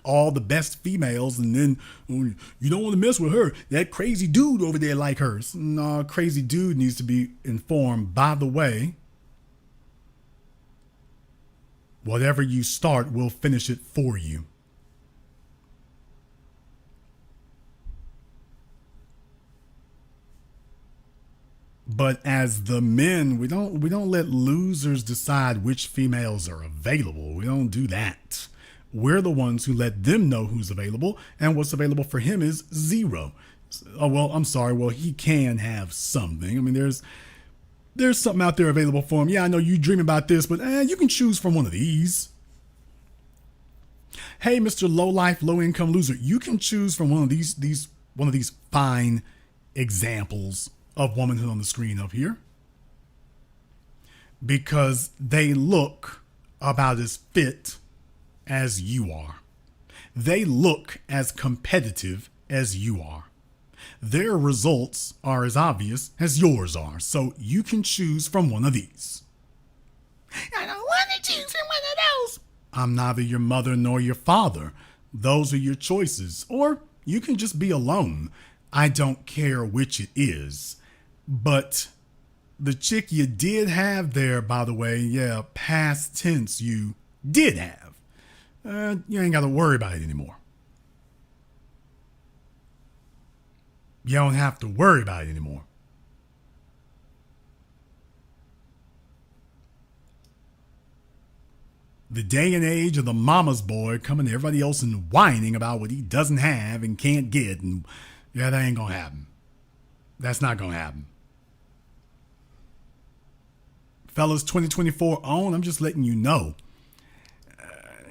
all the best females, and then you don't want to mess with her. That crazy dude over there like her. No, crazy dude needs to be informed. By the way, whatever you start, we'll finish it for you. But as the men, we don't let losers decide which females are available. We don't do that. We're the ones who let them know who's available, and what's available for him is zero. Oh, well, I'm sorry. Well, he can have something. I mean, there's something out there available for him. Yeah, I know you dream about this, but you can choose from one of these. Hey, Mr. Low Life, Low Income Loser, you can choose from one of these fine examples of womanhood on the screen up here, because they look about as fit as you are. They look as competitive as you are. Their results are as obvious as yours are. So you can choose from one of these. I don't want to choose from one of those. I'm neither your mother nor your father. Those are your choices. Or you can just be alone. I don't care which it is. But the chick you did have there, by the way, yeah, past tense, you did have. You ain't got to worry about it anymore. You don't have to worry about it anymore. The day and age of the mama's boy coming to everybody else and whining about what he doesn't have and can't get. And yeah, that ain't going to happen. That's not going to happen. Fellas, 2024 on, I'm just letting you know.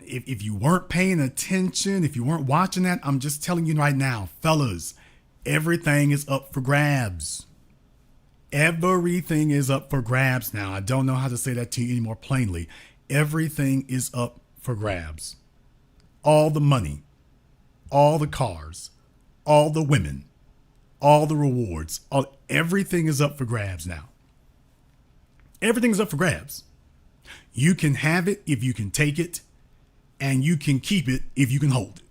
If you weren't paying attention, if you weren't watching that, I'm just telling you right now, fellas, everything is up for grabs. Everything is up for grabs now. I don't know how to say that to you any more plainly. Everything is up for grabs. All the money, all the cars, all the women, all the rewards, everything is up for grabs now. Everything's up for grabs. You can have it if you can take it, and you can keep it if you can hold it.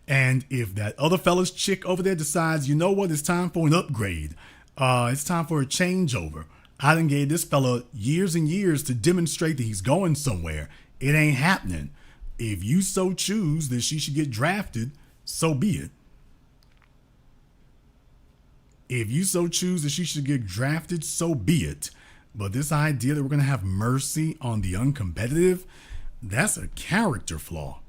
And if that other fella's chick over there decides, you know what, it's time for an upgrade. It's time for a changeover. I done gave this fella years and years to demonstrate that he's going somewhere. It ain't happening. If you so choose that she should get drafted, so be it. If you so choose that she should get drafted, so be it. But this idea that we're going to have mercy on the uncompetitive, that's a character flaw.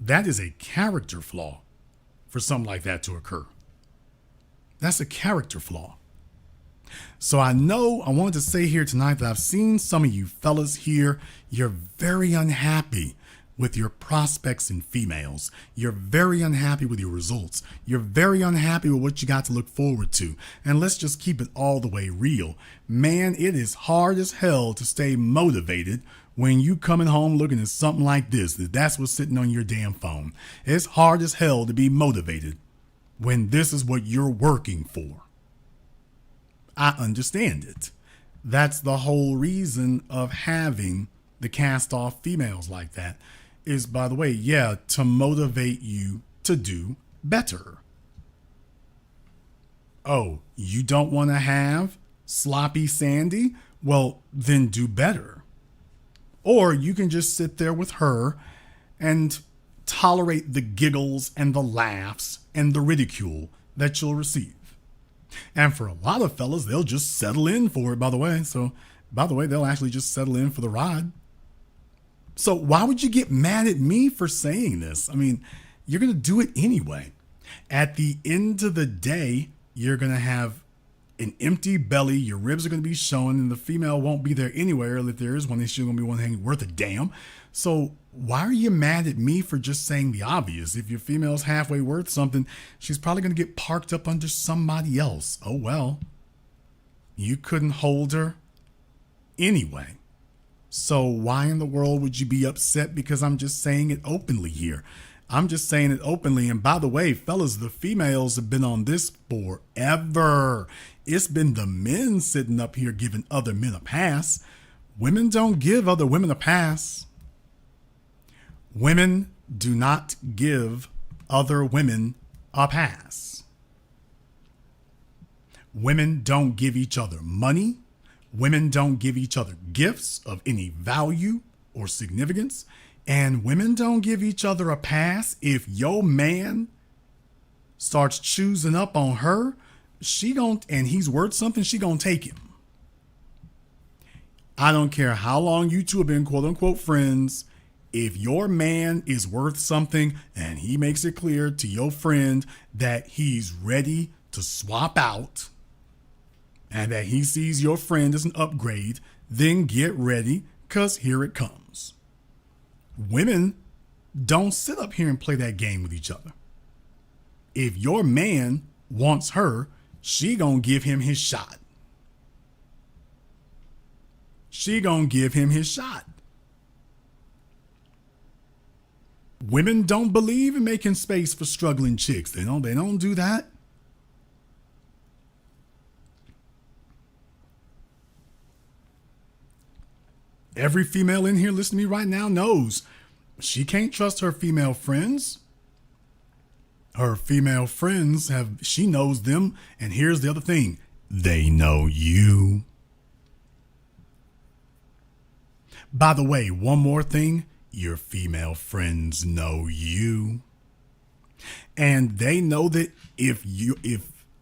That is a character flaw for something like that to occur. That's a character flaw. So I wanted to say here tonight that I've seen some of you fellas here. You're very unhappy with your prospects and females. You're very unhappy with your results. You're very unhappy with what you got to look forward to. And let's just keep it all the way real. Man, it is hard as hell to stay motivated when you coming home looking at something like this, that's what's sitting on your damn phone. It's hard as hell to be motivated when this is what you're working for. I understand it. That's the whole reason of having the cast off females like that is, by the way, yeah, to motivate you to do better. Oh, you don't want to have sloppy Sandy? Well, then do better. Or you can just sit there with her and tolerate the giggles and the laughs and the ridicule that you'll receive. And for a lot of fellas, they'll just settle in for it, by the way. So, by the way, they'll actually just settle in for the ride. So why would you get mad at me for saying this? I mean, you're going to do it anyway. At the end of the day, you're going to have an empty belly. Your ribs are going to be showing, and the female won't be there anywhere. If there is one, she's going to be one thing worth a damn. So why are you mad at me for just saying the obvious? If your female's halfway worth something, she's probably going to get parked up under somebody else. Oh, well, you couldn't hold her anyway. So why in the world would you be upset because I'm just saying it openly here? I'm just saying it openly. And by the way, fellas, the females have been on this forever. It's been the men sitting up here giving other men a pass. Women don't give other women a pass. Women do not give other women a pass. Women don't give each other money. Women don't give each other gifts of any value or significance. And women don't give each other a pass. If your man starts choosing up on her, and he's worth something, she gonna take him. I don't care how long you two have been quote unquote friends. If your man is worth something and he makes it clear to your friend that he's ready to swap out and that he sees your friend as an upgrade, then get ready, because here it comes. Women don't sit up here and play that game with each other. If your man wants her, she gonna give him his shot. She gonna give him his shot. Women don't believe in making space for struggling chicks. They don't do that. Every female in here listening to me right now knows she can't trust her female friends. Her female friends she knows them. And here's the other thing. They know you. By the way, one more thing. Your female friends know you. And they know that if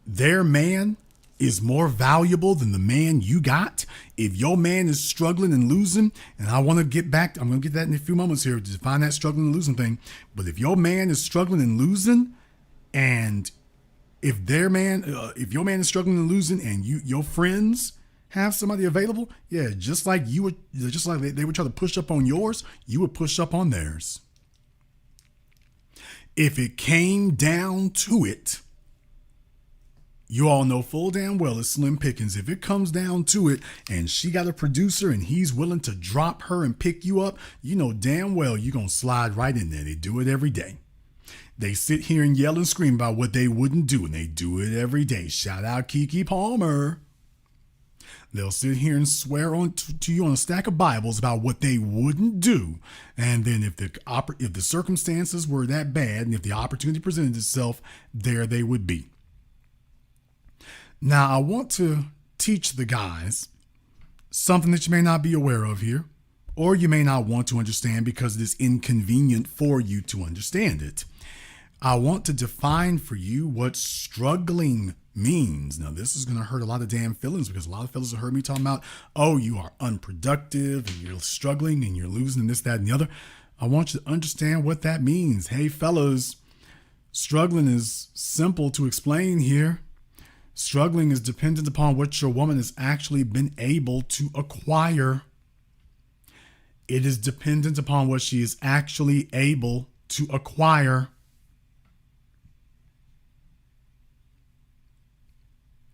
their man is more valuable than the man you got, if your man is struggling and losing, and I'm going to get that in a few moments here to define that struggling and losing thing. But if your man is struggling and losing, and if your man is struggling and losing, and your friends have somebody available, yeah, just like they would try to push up on yours, you would push up on theirs. If it came down to it, you all know full damn well it's slim pickings. If it comes down to it and she got a producer and he's willing to drop her and pick you up, you know damn well you're going to slide right in there. They do it every day. They sit here and yell and scream about what they wouldn't do, and they do it every day. Shout out Keke Palmer. They'll sit here and swear to you on a stack of Bibles about what they wouldn't do. And then if the circumstances were that bad and if the opportunity presented itself, there they would be. Now, I want to teach the guys something that you may not be aware of here, or you may not want to understand because it is inconvenient for you to understand it. I want to define for you what struggling means. Now, this is going to hurt a lot of damn feelings because a lot of fellas have heard me talking about, oh, you are unproductive and you're struggling and you're losing and this, that, and the other. I want you to understand what that means. Hey, fellas, struggling is simple to explain here. Struggling is dependent upon what your woman has actually been able to acquire. It is dependent upon what she is actually able to acquire.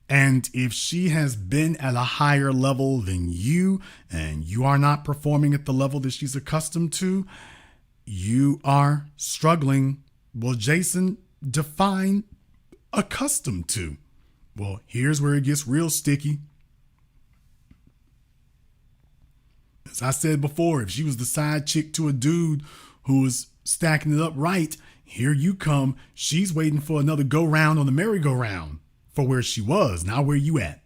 And if she has been at a higher level than you and you are not performing at the level that she's accustomed to, you are struggling. Well, Jason, define accustomed to. Well, here's where it gets real sticky. As I said before, if she was the side chick to a dude who was stacking it up right, here you come. She's waiting for another go round on the merry-go-round for where she was, not where you at.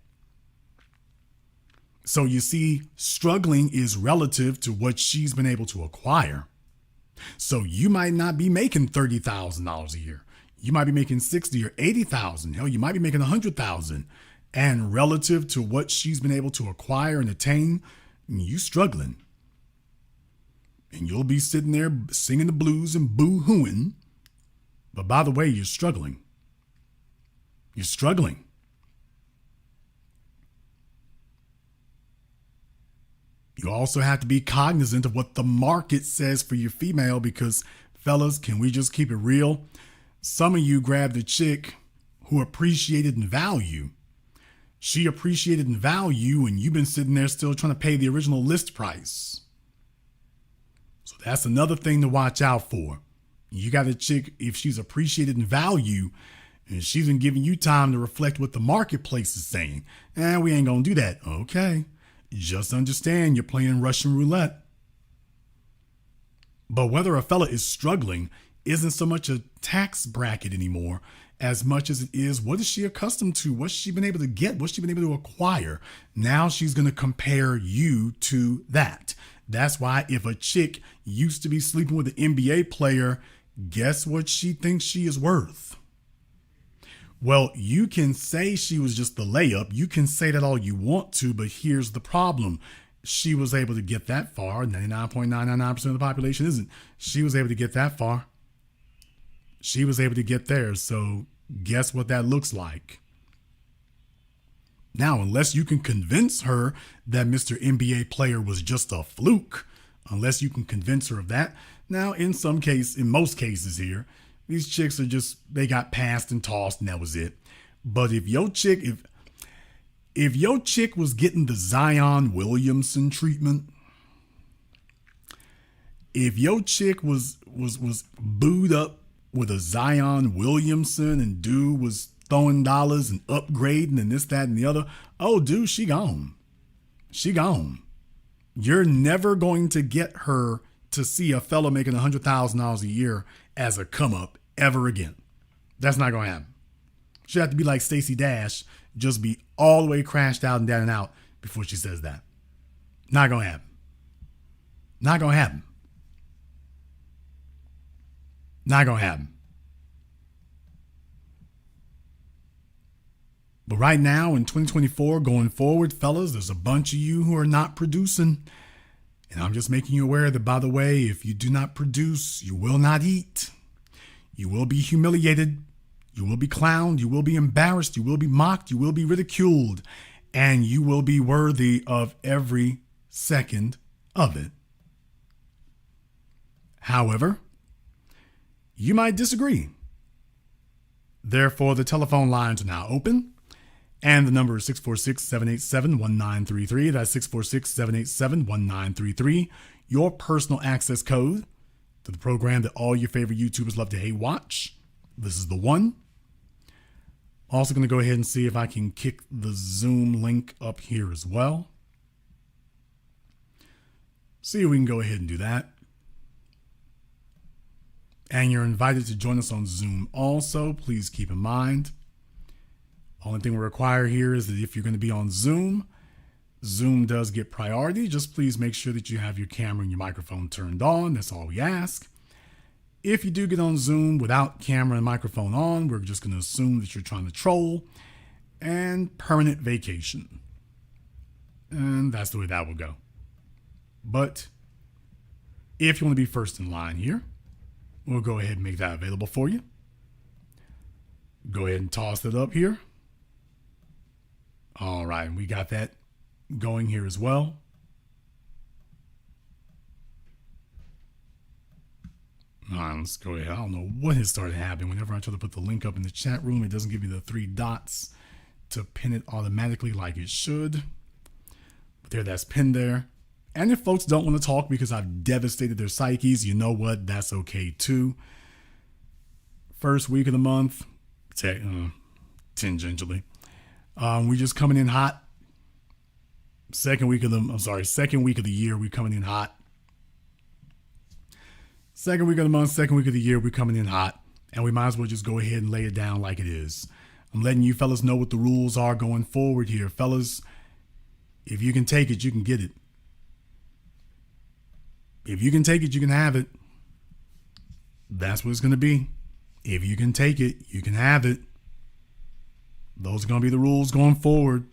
So you see, struggling is relative to what she's been able to acquire. So you might not be making $30,000 a year. You might be making 60 or 80,000. Hell, you might be making 100,000. And relative to what she's been able to acquire and attain, you struggling. And you'll be sitting there singing the blues and boo-hooing. But by the way, you're struggling. You're struggling. You also have to be cognizant of what the market says for your female because, fellas, can we just keep it real? Some of you grabbed a chick who appreciated in value. She appreciated in value and you've been sitting there still trying to pay the original list price. So that's another thing to watch out for. You got a chick, if she's appreciated in value and she's been giving you time to reflect what the marketplace is saying, we ain't gonna do that. Okay, just understand you're playing Russian roulette. But whether a fella is struggling isn't so much a tax bracket anymore as much as it is what is she accustomed to, what's she been able to get, what's she been able to acquire. Now she's going to compare you to that. That's why if a chick used to be sleeping with an NBA player, guess what she thinks she is worth? Well, you can say she was just the layup. You can say that all you want to, but here's the problem. She was able to get that far. 99.999% of the population isn't. She was able to get that far. She was able to get there. So guess what that looks like? Now, unless you can convince her that Mr. NBA player was just a fluke, unless you can convince her of that. Now, in most cases here, these chicks are they got passed and tossed and that was it. But if your chick was getting the Zion Williamson treatment, if your chick was booed up with a Zion Williamson and dude was throwing dollars and upgrading and this, that, and the other, oh, dude, she gone. She gone. You're never going to get her to see a fella making $100,000 a year as a come up ever again. That's not going to happen. She'd have to be like Stacey Dash, just be all the way crashed out and down and out before she says that. Not going to happen. Not going to happen. Not going to happen. But right now in 2024, going forward, fellas, there's a bunch of you who are not producing. And I'm just making you aware that, by the way, if you do not produce, you will not eat. You will be humiliated. You will be clowned. You will be embarrassed. You will be mocked. You will be ridiculed. And you will be worthy of every second of it. However, you might disagree. Therefore, the telephone lines are now open. And the number is 646-787-1933. That's 646-787-1933. Your personal access code to the program that all your favorite YouTubers love to hate watch. This is the one. Also going to go ahead and see if I can kick the Zoom link up here as well. See if we can go ahead and do that. And you're invited to join us on Zoom also. Please keep in mind, only thing we require here is that if you're going to be on Zoom, Zoom does get priority. Just please make sure that you have your camera and your microphone turned on. That's all we ask. If you do get on Zoom without camera and microphone on, we're just going to assume that you're trying to troll, and permanent vacation. And that's the way that will go. But if you want to be first in line here, we'll go ahead and make that available for you. Go ahead and toss it up here. All right, we got that going here as well. All right, let's go ahead. I don't know what has started happening. Whenever I try to put the link up in the chat room, it doesn't give me the 3 dots to pin it automatically like it should. But there, that's pinned there. And if folks don't want to talk because I've devastated their psyches, you know what? That's okay too. First week of the month, tangentially. We just coming in hot. Second week of the year, we coming in hot. Second week of the month, second week of the year, we coming in hot. And we might as well just go ahead and lay it down like it is. I'm letting you fellas know what the rules are going forward here. Fellas, if you can take it, you can get it. If you can take it, you can have it. That's what it's going to be. If you can take it, you can have it. Those are going to be the rules going forward.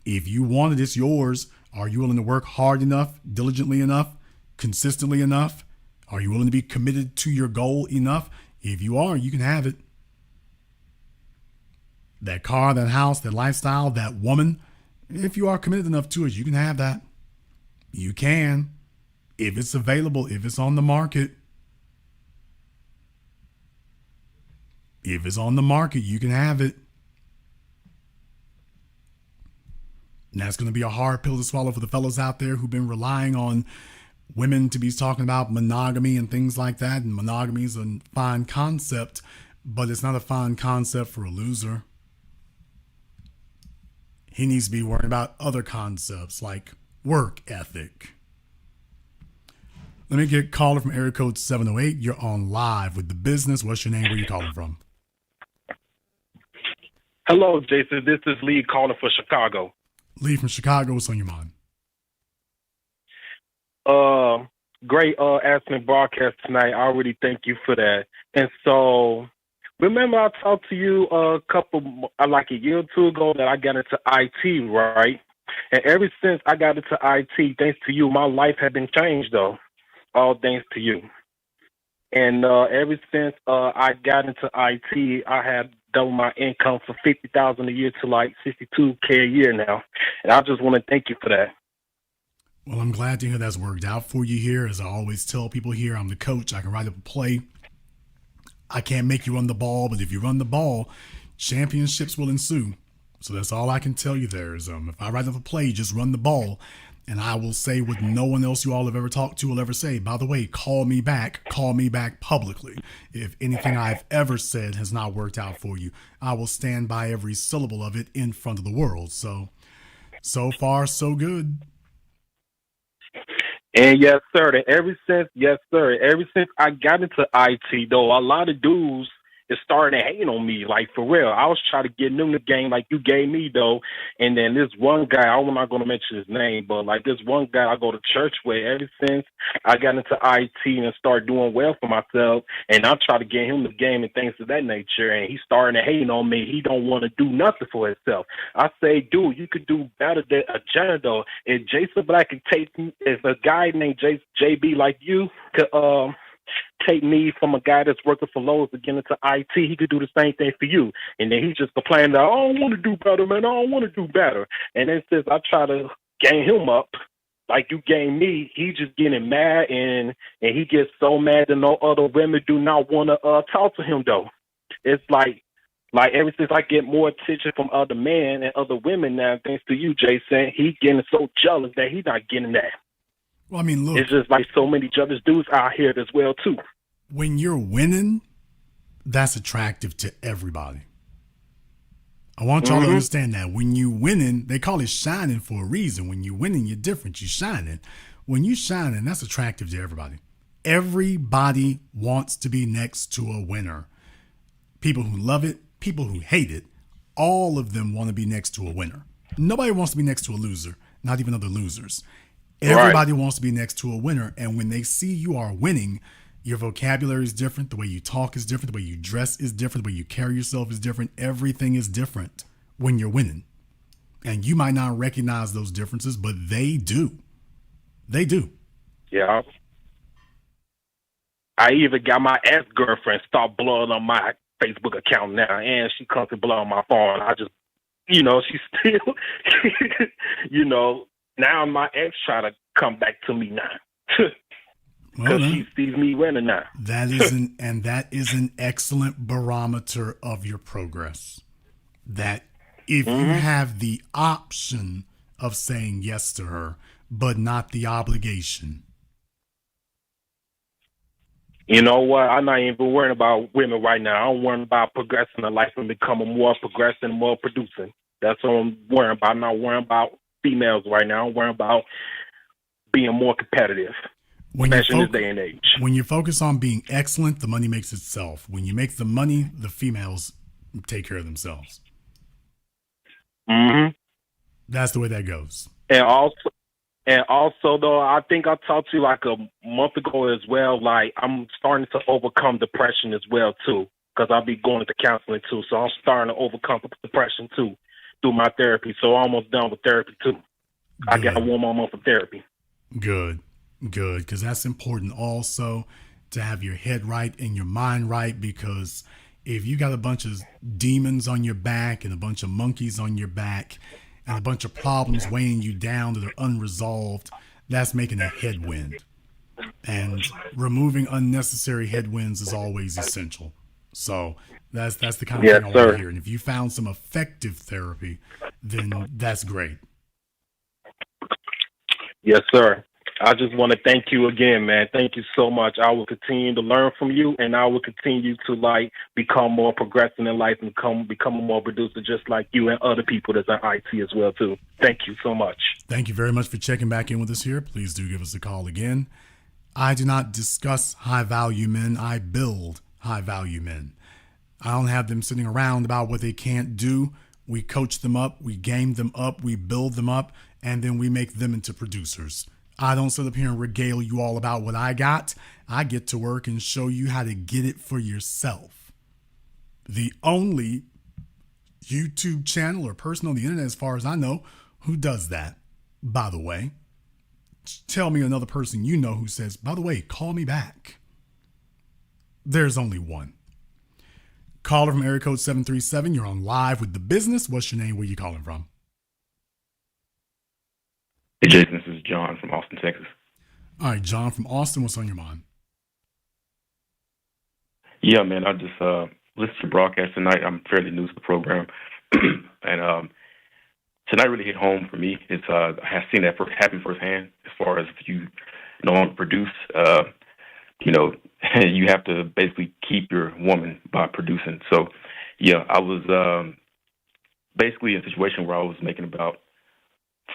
If you want it, it's yours. Are you willing to work hard enough, diligently enough, consistently enough? Are you willing to be committed to your goal enough? If you are, you can have it. That car, that house, that lifestyle, that woman, if you are committed enough to it, you can have that. You can. If it's available, if it's on the market. If it's on the market, you can have it. And that's going to be a hard pill to swallow for the fellas out there who've been relying on women to be talking about monogamy and things like that. And monogamy is a fine concept, but it's not a fine concept for a loser. He needs to be worrying about other concepts like work ethic. Let me get a caller from area code 708. You're on live with The Business. What's your name? Where are you calling from? Hello, Jason. This is Lee calling for Chicago. Lee from Chicago. What's on your mind? Great asking broadcast tonight. I already thank you for that. And so, remember I talked to you a year or two ago that I got into IT, right? And ever since I got into IT, thanks to you, my life had been changed, though. All thanks to you. And ever since I got into IT, I have doubled my income from $50,000 a year to like $62K a year now. And I just want to thank you for that. Well, I'm glad to hear that's worked out for you here. As I always tell people here, I'm the coach. I can write up a play. I can't make you run the ball, but if you run the ball, championships will ensue. So that's all I can tell you there is if I write up a play, just run the ball. And I will say what no one else you all have ever talked to will ever say. By the way, call me back publicly. If anything I've ever said has not worked out for you, I will stand by every syllable of it in front of the world. So far, so good. And yes, sir. And ever since I got into IT, though, a lot of dudes is starting to hate on me. Like for real, I was trying to get them the game like you gave me, though. And then this one guy, I'm not going to mention his name, but like this one guy I go to church with. Ever since I got into IT and started doing well for myself, and I try to get him the game and things of that nature, and he's starting to hate on me. He don't want to do nothing for himself. I say, dude, you could do better than a janitor. If Jason Black could take, if a guy named JB like you could take me from a guy that's working for Lowe's to get into IT, he could do the same thing for you. And then he just complained that, I don't want to do better, man. I don't want to do better. And then since I try to gain him up, like you gain me, he just getting mad, and he gets so mad that no other women do not want to talk to him, though. It's like ever since I get more attention from other men and other women now, thanks to you, Jason, he getting so jealous that he's not getting that. Well, I mean, look. It's just like so many jealous dudes out here as well, too. When you're winning, that's attractive to everybody. I want y'all to understand that. When you winning, they call it shining for a reason. When you winning, you're different. You shining. When you shining, that's attractive to everybody. Everybody wants to be next to a winner. People who love it, people who hate it, all of them want to be next to a winner. Nobody wants to be next to a loser, not even other losers. Everybody wants to be next to a winner. And when they see you are winning, your vocabulary is different. The way you talk is different. The way you dress is different. The way you carry yourself is different. Everything is different when you're winning. And you might not recognize those differences, but they do. They do. Yeah. I even got my ex-girlfriend start blowing on my Facebook account now, and she comes to blow on my phone. I just, she's still, now my ex try to come back to me now. Because she sees me winning now. That is an excellent barometer of your progress. That if you have the option of saying yes to her, but not the obligation. You know what? I'm not even worrying about women right now. I'm worrying about progressing in life and becoming more progressing, more producing. That's what I'm worrying about. I'm not worrying about females right now. I'm worrying about being more competitive. Especially in this day and age. When you focus on being excellent, the money makes itself. When you make the money, the females take care of themselves. That's the way that goes. And also, though, I think I talked to you like a month ago as well. Like, I'm starting to overcome depression as well, too, because I'll be going to counseling, too. So I'm starting to overcome depression, too, through my therapy. So I'm almost done with therapy, too. Good. I got 1 more month of therapy. Good, because that's important also, to have your head right and your mind right, because if you got a bunch of demons on your back and a bunch of monkeys on your back and a bunch of problems weighing you down that are unresolved, that's making a headwind. And removing unnecessary headwinds is always essential. So that's the kind of thing I want to hear. And if you found some effective therapy, then that's great. Yes, sir. I just want to thank you again, man. Thank you so much. I will continue to learn from you, and I will continue to become more progressive in life and become a more producer, just like you and other people that's in IT as well too. Thank you so much. Thank you very much for checking back in with us here. Please do give us a call again. I do not discuss high value men. I build high value men. I don't have them sitting around about what they can't do. We coach them up, we game them up, we build them up, and then we make them into producers. I don't sit up here and regale you all about what I got. I get to work and show you how to get it for yourself. The only YouTube channel or person on the internet, as far as I know, who does that, by the way. Tell me another person you know who says, by the way, call me back. There's only one. Caller from area code 737. You're on Live with the Business. What's your name? Where you calling from? Hey, Jason, this is John from Austin, Texas. All right, John from Austin, what's on your mind? Yeah, man, I just listened to the broadcast tonight. I'm fairly new to the program. And tonight really hit home for me. It's I have seen that happen firsthand as far as if you no longer produce, you have to basically keep your woman by producing. So, yeah, I was basically in a situation where I was making about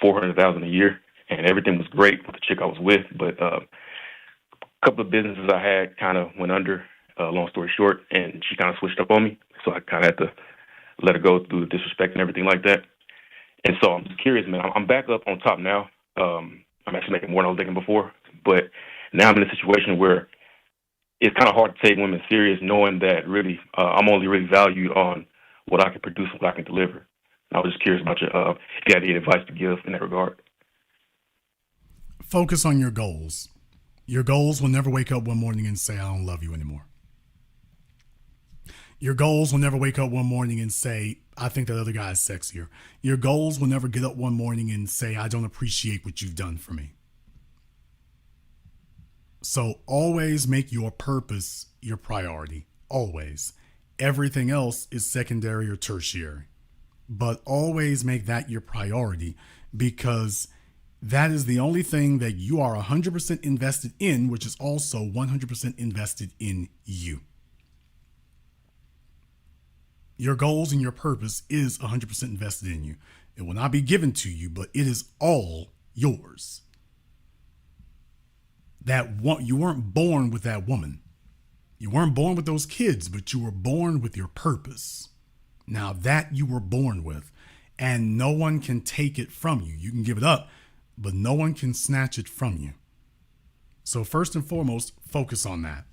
$400,000 a year, and everything was great with the chick I was with. But a couple of businesses I had kind of went under. Long story short, and she kind of switched up on me, so I kind of had to let her go through the disrespect and everything like that. And so I'm just curious, man. I'm back up on top now. I'm actually making more than I was making before, but now I'm in a situation where it's kind of hard to take women serious, knowing that really I'm only really valued on what I can produce and what I can deliver. And I was just curious about your if you had any advice to give in that regard. Focus on your goals. Your goals will never wake up one morning and say, I don't love you anymore. Your goals will never wake up one morning and say, I think that other guy is sexier. Your goals will never get up one morning and say, I don't appreciate what you've done for me. So always make your purpose your priority. Always. Everything else is secondary or tertiary. But always make that your priority, because that is the only thing that you are 100% invested in, which is also 100% invested in you. Your goals and your purpose is 100% invested in you. It will not be given to you, but it is all yours. You weren't born with that woman. You weren't born with those kids, but you were born with your purpose. Now that you were born with, and no one can take it from you. You can give it up, but no one can snatch it from you. So first and foremost, focus on that.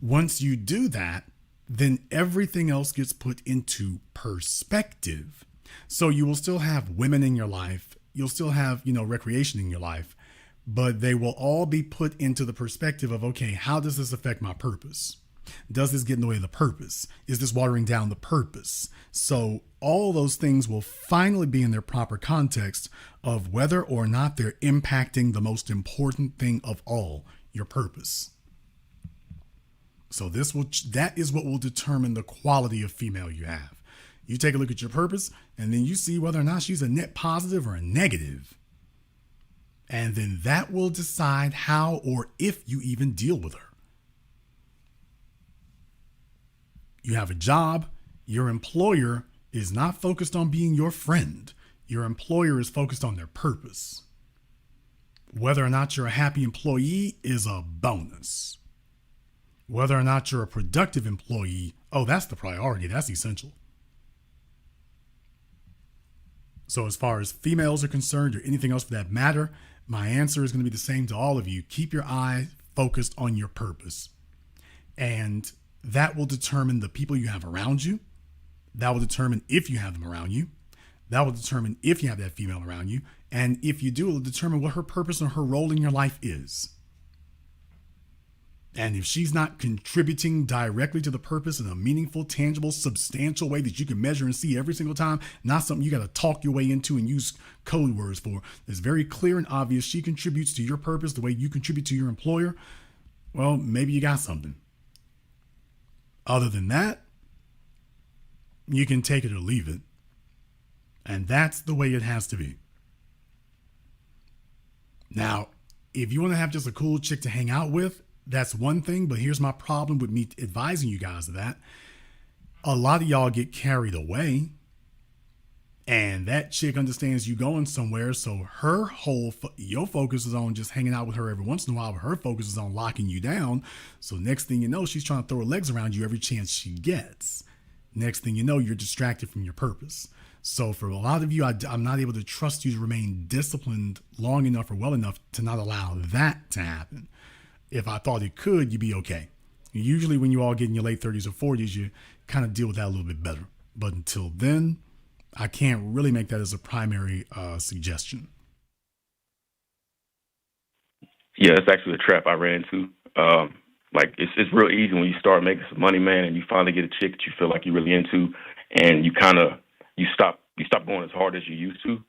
Once you do that, then everything else gets put into perspective. So you will still have women in your life. You'll still have, recreation in your life, but they will all be put into the perspective of, okay, how does this affect my purpose? Does this get in the way of the purpose? Is this watering down the purpose? So all those things will finally be in their proper context of whether or not they're impacting the most important thing of all, your purpose. So that is what will determine the quality of female you have. You take a look at your purpose, and then you see whether or not she's a net positive or a negative. And then that will decide how or if you even deal with her. You have a job. Your employer is not focused on being your friend. Your employer is focused on their purpose. Whether or not you're a happy employee is a bonus. Whether or not you're a productive employee, that's the priority. That's essential. So as far as females are concerned, or anything else for that matter, my answer is going to be the same to all of you. Keep your eye focused on your purpose. And that will determine the people you have around you. That will determine if you have them around you. That will determine if you have that female around you. And if you do, it will determine what her purpose or her role in your life is. And if she's not contributing directly to the purpose in a meaningful, tangible, substantial way that you can measure and see every single time, not something you got to talk your way into and use code words for, it's very clear and obvious she contributes to your purpose the way you contribute to your employer, well, maybe you got something. Other than that, you can take it or leave it. And that's the way it has to be. Now, if you want to have just a cool chick to hang out with, that's one thing, but here's my problem with me advising you guys of that. A lot of y'all get carried away, and that chick understands you going somewhere, so your focus is on just hanging out with her every once in a while, but her focus is on locking you down. So next thing you know, she's trying to throw her legs around you every chance she gets. Next thing you know, you're distracted from your purpose. So for a lot of you, I'm not able to trust you to remain disciplined long enough or well enough to not allow that to happen. If I thought it could, you'd be okay. Usually when you all get in your late 30s or 40s, you kind of deal with that a little bit better. But until then, I can't really make that as a primary suggestion. Yeah, it's actually a trap I ran into. It's real easy when you start making some money, man, and you finally get a chick that you feel like you're really into, and you stop going as hard as you used to,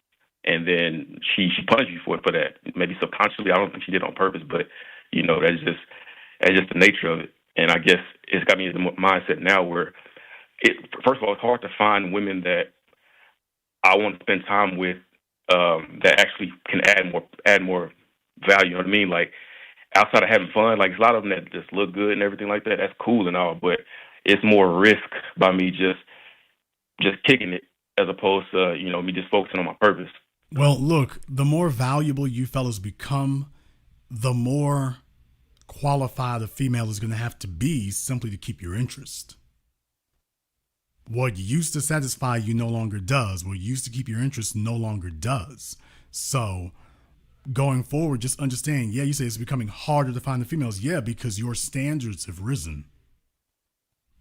and then she punishes you for that. Maybe subconsciously, I don't think she did it on purpose, but that's just the nature of it. And I guess it's got me in the mindset now where first of all, it's hard to find women that I want to spend time with that actually can add more value. You know what I mean? Like outside of having fun, like a lot of them that just look good and everything like that. That's cool and all, but it's more risk by me just kicking it as opposed to me just focusing on my purpose. Well, look, the more valuable you fellas become, the more qualified a female is going to have to be simply to keep your interest. What used to satisfy you no longer does. What used to keep your interest no longer does. So going forward, just understand, yeah, you say it's becoming harder to find the females. Yeah, because your standards have risen.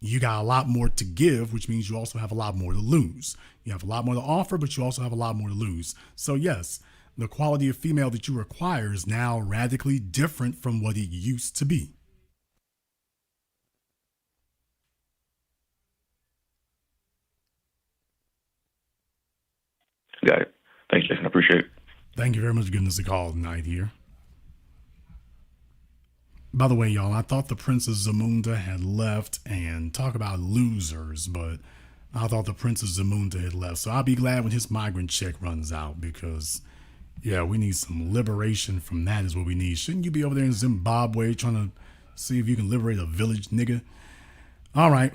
You got a lot more to give, which means you also have a lot more to lose. You have a lot more to offer, but you also have a lot more to lose. So yes, the quality of female that you require is now radically different from what it used to be. Got it. Thanks, Jason. I appreciate it. Thank you very much for giving us a call tonight here. By the way, y'all, I thought the Princess Zamunda had left, and talk about losers, but I thought the Princess Zamunda had left. So I'll be glad when his migrant check runs out because, yeah, we need some liberation from that is what we need. Shouldn't you be over there in Zimbabwe trying to see if you can liberate a village, nigga? All right,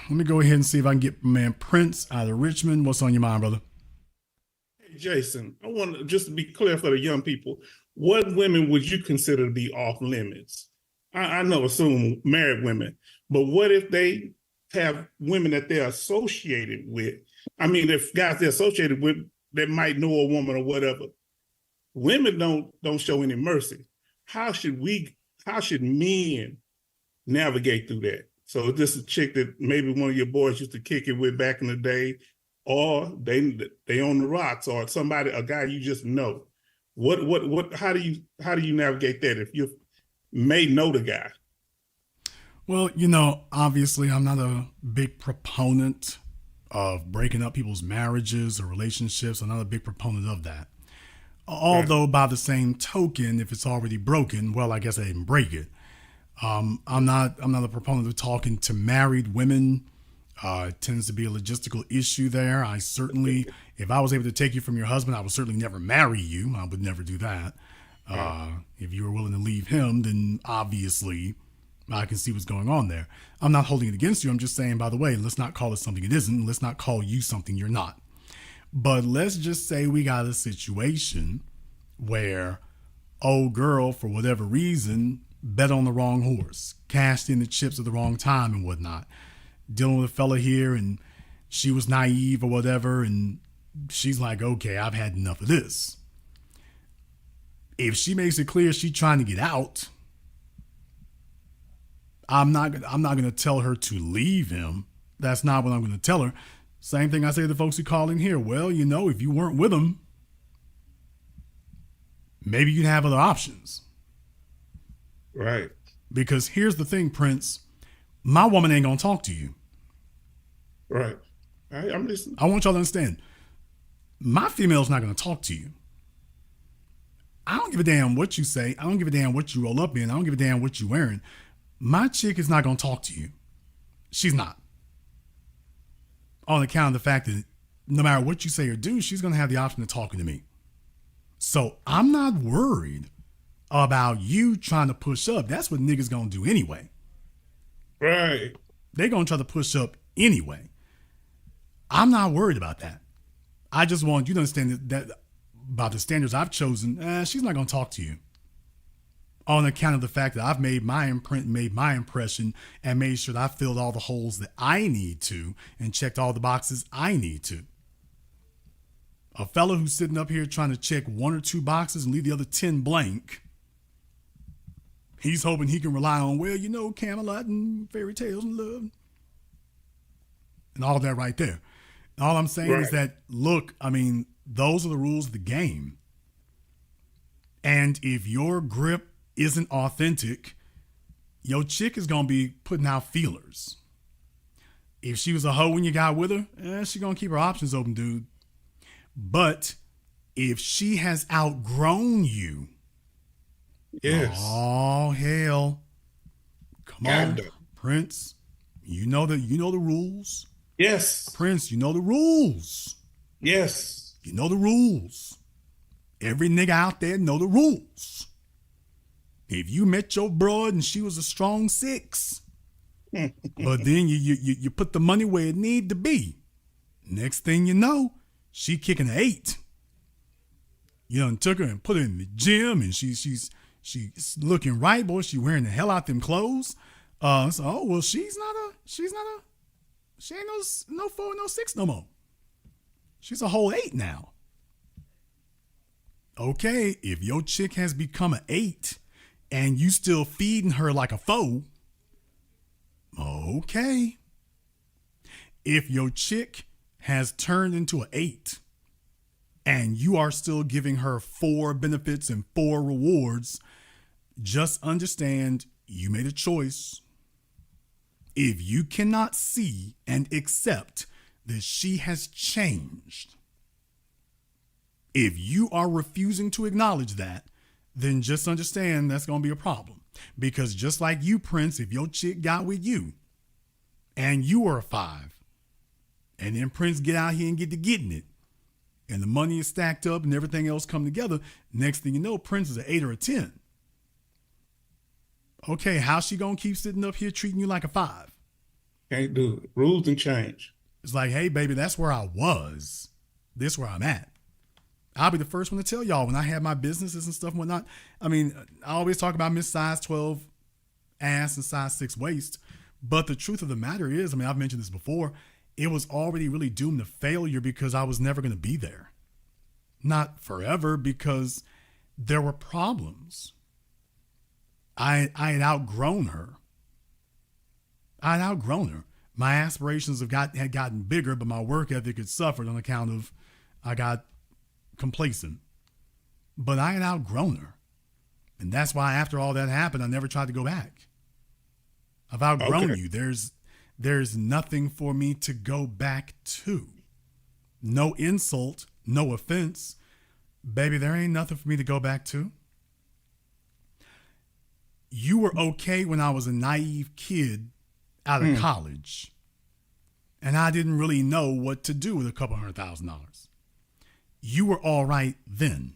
let me go ahead and see if I can get my man Prince out of Richmond. What's on your mind, brother? Hey, Jason, I want to just to be clear for the young people, what women would you consider to be off limits? I know, assume married women, but what if they have women that they're associated with? I mean, if guys they're associated with that might know a woman or whatever, women don't show any mercy. How should men navigate through that? So if this is a chick that maybe one of your boys used to kick it with back in the day, or they on the rocks, or a guy you just know. How do you navigate that if you may know the guy? Well, obviously I'm not a big proponent of breaking up people's marriages or relationships. I'm not a big proponent of that. Although by the same token, if it's already broken, well, I guess I didn't break it. I'm not a proponent of talking to married women. It tends to be a logistical issue there. I certainly, if I was able to take you from your husband, I would certainly never marry you. I would never do that. If you were willing to leave him, then obviously I can see what's going on there. I'm not holding it against you. I'm just saying, by the way, let's not call it something it isn't. Let's not call you something you're not. But let's just say we got a situation where old girl, for whatever reason, bet on the wrong horse, cashed in the chips at the wrong time and whatnot. Dealing with a fella here and she was naive or whatever, and she's like, okay, I've had enough of this. If she makes it clear she's trying to get out, I'm not going to tell her to leave him. That's not what I'm going to tell her. Same thing I say to the folks who call in here. Well, if you weren't with him, maybe you'd have other options. Right. Because here's the thing, Prince. My woman ain't going to talk to you. Right. I'm listening. I want y'all to understand. My female's not going to talk to you. I don't give a damn what you say. I don't give a damn what you roll up in. I don't give a damn what you're wearing. My chick is not going to talk to you. She's not. On account of the fact that no matter what you say or do, she's going to have the option of talking to me. So I'm not worried about you trying to push up. That's what niggas going to do anyway. Right. They're going to try to push up anyway. I'm not worried about that. I just want you to understand that about the standards I've chosen, she's not going to talk to you. On account of the fact that I've made my imprint, made my impression, and made sure that I filled all the holes that I need to and checked all the boxes I need to. A fella who's sitting up here trying to check one or two boxes and leave the other 10 blank, he's hoping he can rely on, Camelot and fairy tales and love and all that right there. And all I'm saying is that, look, those are the rules of the game. And if your grip isn't authentic, your chick is going to be putting out feelers. If she was a hoe when you got with her, she's going to keep her options open, dude. But if she has outgrown you, yes. Oh, hell. Come on, Prince. You know the rules. Yes. Prince, you know the rules. Yes. You know the rules. Every nigga out there know the rules. If you met your broad and she was a strong 6, but then you put the money where it need to be. Next thing you know, she kicking an 8. You done took her and put her in the gym, and she's looking right, boy. She wearing the hell out them clothes. So, well, she ain't no 4, no 6 no more. She's a whole 8 now. Okay, if your chick has become an 8 and you still feeding her like a 4, okay. If your chick has turned into an 8 and you are still giving her 4 benefits and 4 rewards, just understand you made a choice. If you cannot see and accept that she has changed, if you are refusing to acknowledge that, then just understand that's going to be a problem. Because just like you, Prince, if your chick got with you and you were a 5, and then Prince get out here and get to getting it, and the money is stacked up and everything else come together, next thing you know, Prince is an 8 or a 10. Okay, how's she going to keep sitting up here treating you like a 5? Can't do it. Rules and change. It's like, hey, baby, that's where I was. This where I'm at. I'll be the first one to tell y'all when I had my businesses and stuff and whatnot. I mean, I always talk about Miss Size 12 ass and size 6 waist. But the truth of the matter is, I mean, I've mentioned this before, it was already really doomed to failure because I was never going to be there. Not forever, because there were problems. I had outgrown her. My aspirations had gotten bigger, but my work ethic had suffered on account of I got complacent. But I had outgrown her. And that's why after all that happened, I never tried to go back. I've outgrown you. There's nothing for me to go back to. No insult, no offense. Baby, there ain't nothing for me to go back to. You were okay when I was a naive kid out of college, and I didn't really know what to do with a couple $100,000. You were all right then.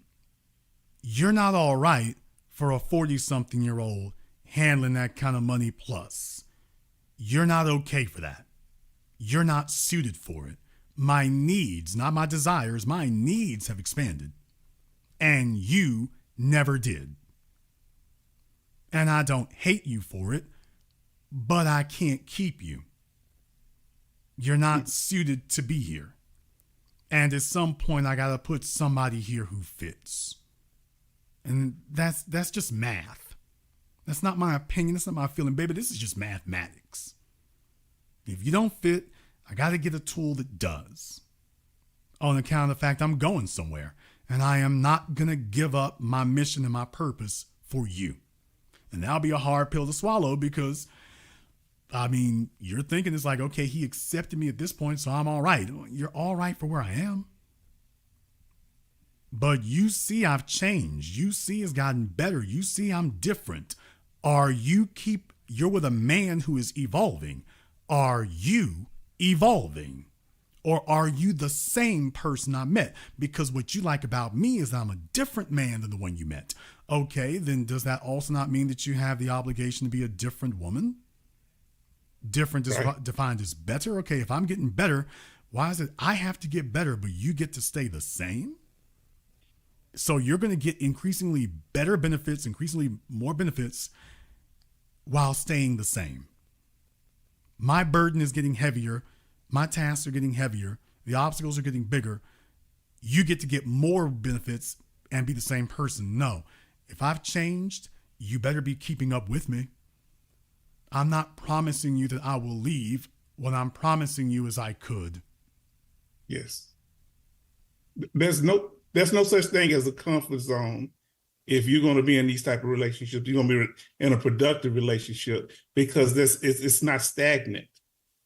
You're not all right for a 40-something-year-old handling that kind of money plus. You're not okay for that. You're not suited for it. My needs, not my desires, my needs have expanded, and you never did. And I don't hate you for it, but I can't keep you. You're not suited to be here. And at some point, I got to put somebody here who fits. And that's just math. That's not my opinion. That's not my feeling. Baby, this is just mathematics. If you don't fit, I got to get a tool that does. On account of the fact I'm going somewhere. And I am not going to give up my mission and my purpose for you. And that'll be a hard pill to swallow because, I mean, you're thinking it's like, okay, he accepted me at this point, so I'm all right. You're all right for where I am. But you see I've changed. You see it's gotten better. You see I'm different. You're with a man who is evolving. Are you evolving? Or are you the same person I met? Because what you like about me is I'm a different man than the one you met. Okay, then does that also not mean that you have the obligation to be a different woman? Different is defined as better? Okay, if I'm getting better, why is it I have to get better, but you get to stay the same? So you're going to get increasingly better benefits, increasingly more benefits while staying the same. My burden is getting heavier. My tasks are getting heavier. The obstacles are getting bigger. You get to get more benefits and be the same person. No. If I've changed, you better be keeping up with me. I'm not promising you that I will leave. What I'm promising you is I could. Yes. There's no such thing as a comfort zone. If you're going to be in these type of relationships, you're going to be in a productive relationship because it's not stagnant.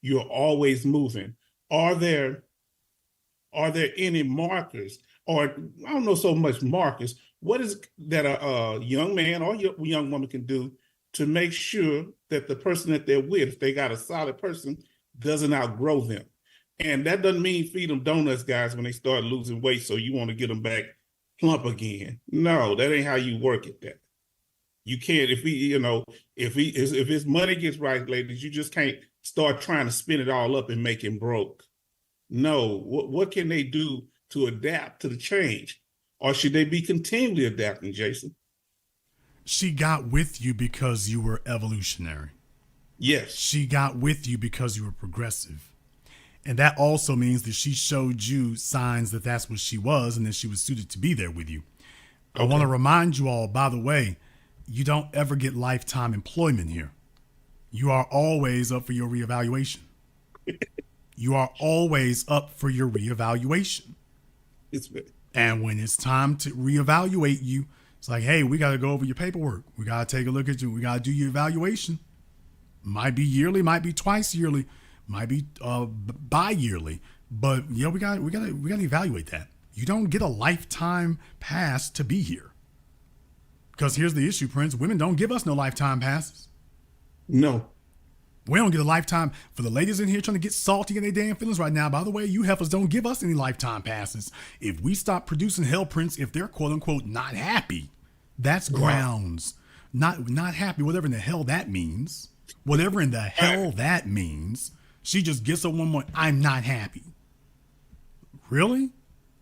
You're always moving. Are there any markers, or I don't know so much markers, what is that a young man or young woman can do to make sure that the person that they're with, if they got a solid person, doesn't outgrow them? And that doesn't mean feed them donuts, guys, when they start losing weight, so you want to get them back plump again. No, that ain't how you work at that. You can't, if his money gets right, ladies, you just can't start trying to spin it all up and make him broke. No, what can they do to adapt to the change? or should they be continually adapting, Jason? She got with you because you were evolutionary. Yes. She got with you because you were progressive. And that also means that she showed you signs that that's what she was and that she was suited to be there with you. Okay. I want to remind you all, by the way, you don't ever get lifetime employment here. You are always up for your reevaluation. You are always up for your reevaluation. And when it's time to reevaluate you, it's like, hey, we got to go over your paperwork. We got to take a look at you. We got to do your evaluation. Might be yearly, might be twice yearly, might be bi-yearly. But yeah, we got to evaluate that. You don't get a lifetime pass to be here. Because here's the issue, Prince. Women don't give us no lifetime passes. No. We don't get a lifetime. For the ladies in here trying to get salty in their damn feelings right now, by the way, you heifers don't give us any lifetime passes. If we stop producing hell prints, if they're quote unquote not happy, that's grounds. Not happy, whatever in the hell that means. Whatever in the hell that means. She just gets up one more, I'm not happy. Really?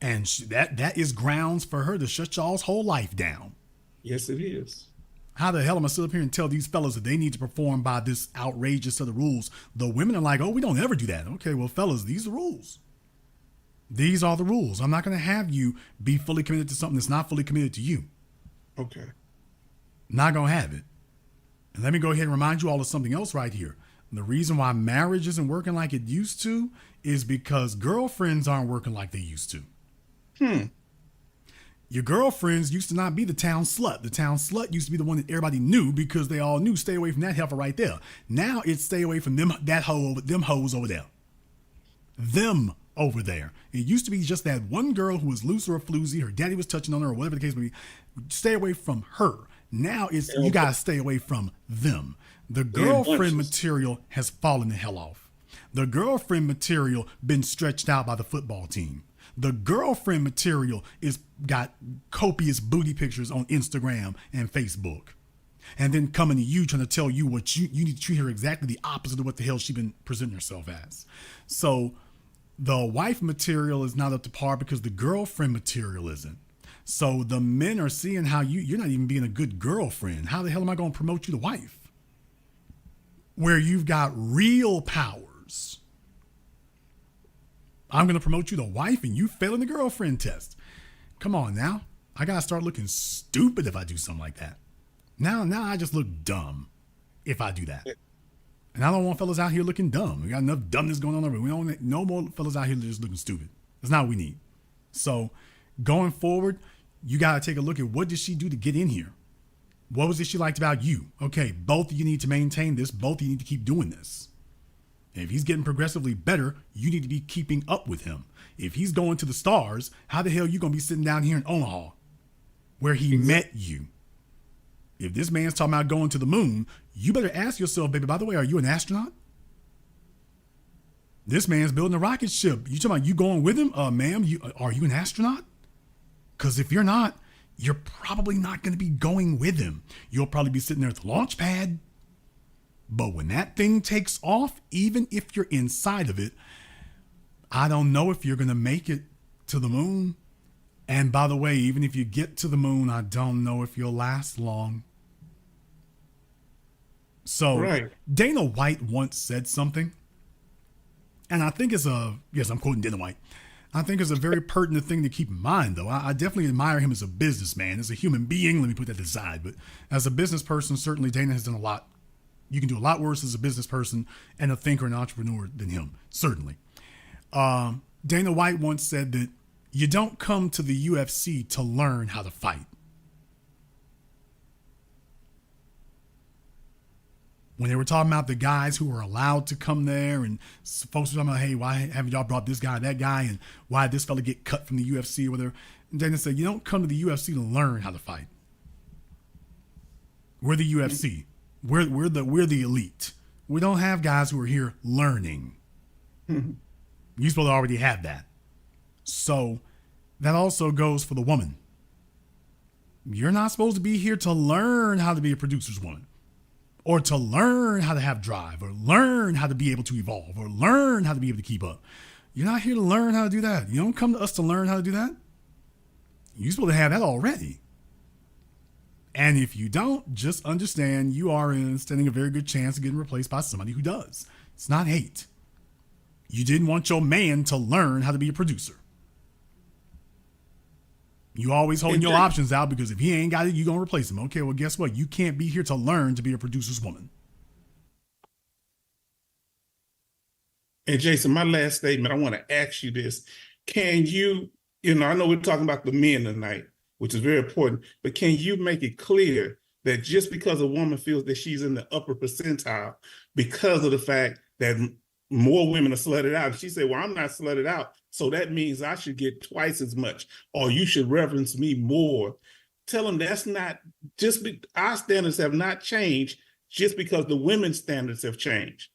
And that is grounds for her to shut y'all's whole life down. Yes, it is. How the hell am I sit up here and tell these fellas that they need to perform by this outrageous set of rules? The women are like, oh, we don't ever do that. Okay, well, fellas, these are the rules. These are the rules. I'm not going to have you be fully committed to something that's not fully committed to you. Okay. Not going to have it. And let me go ahead and remind you all of something else right here. The reason why marriage isn't working like it used to is because girlfriends aren't working like they used to. Your girlfriends used to not be the town slut. The town slut used to be the one that everybody knew because they all knew stay away from that heifer right there. Now it's stay away from them hoes over there. Them over there. It used to be just that one girl who was loose or a floozy, her daddy was touching on her or whatever the case may be. Stay away from her. Now it's you gotta stay away from them. The girlfriend material has fallen the hell off. The girlfriend material been stretched out by the football team. The girlfriend material is got copious booty pictures on Instagram and Facebook. And then coming to you trying to tell you what you need to treat her exactly the opposite of what the hell she's been presenting herself as. So the wife material is not up to par because the girlfriend material isn't. So the men are seeing how you're not even being a good girlfriend. How the hell am I going to promote you to wife? Where you've got real powers. I'm going to promote you to wife and you failing the girlfriend test. Come on now. I got to start looking stupid if I do something like that. Now I just look dumb if I do that. And I don't want fellas out here looking dumb. We got enough dumbness going on over. We don't want no more fellas out here just looking stupid. That's not what we need. So going forward, you got to take a look at what did she do to get in here? What was it she liked about you? Okay, both of you need to maintain this. Both of you need to keep doing this. And if he's getting progressively better, you need to be keeping up with him. If he's going to the stars, how the hell are you going to be sitting down here in Omaha where he met you? If this man's talking about going to the moon, you better ask yourself, baby, by the way, are you an astronaut? This man's building a rocket ship. You talking about you going with him? Ma'am, are you an astronaut? Because if you're not, you're probably not going to be going with him. You'll probably be sitting there at the launch pad. But when that thing takes off, even if you're inside of it, I don't know if you're going to make it to the moon. And by the way, even if you get to the moon, I don't know if you'll last long. So Dana White once said something, and I think I'm quoting Dana White. I think it's a very pertinent thing to keep in mind, though. I definitely admire him as a businessman, as a human being. Let me put that aside. But as a business person, certainly Dana has done a lot. You can do a lot worse as a business person and a thinker and entrepreneur than him, certainly. Dana White once said that you don't come to the UFC to learn how to fight. When they were talking about the guys who were allowed to come there and folks were talking about, hey, why haven't y'all brought this guy, that guy, and why did this fella get cut from the UFC or whatever? And Dana said, you don't come to the UFC to learn how to fight. We're the UFC. We're the elite. We don't have guys who are here learning. You're supposed to already have that. So that also goes for the woman. You're not supposed to be here to learn how to be a producer's woman, or to learn how to have drive, or learn how to be able to evolve, or learn how to be able to keep up. You're not here to learn how to do that. You don't come to us to learn how to do that. You're supposed to have that already. And if you don't, just understand you are standing a very good chance of getting replaced by somebody who does. It's not hate. You didn't want your man to learn how to be a producer. You always holding your options out because if he ain't got it, you're going to replace him. Okay, well, guess what? You can't be here to learn to be a producer's woman. And Jason, my last statement, I want to ask you this. Can you, I know we're talking about the men tonight, which is very important, but can you make it clear that just because a woman feels that she's in the upper percentile because of the fact that more women are slutted out, and she said, well, I'm not slutted out, so that means I should get twice as much, or you should reverence me more. Tell them that's not, our standards have not changed just because the women's standards have changed.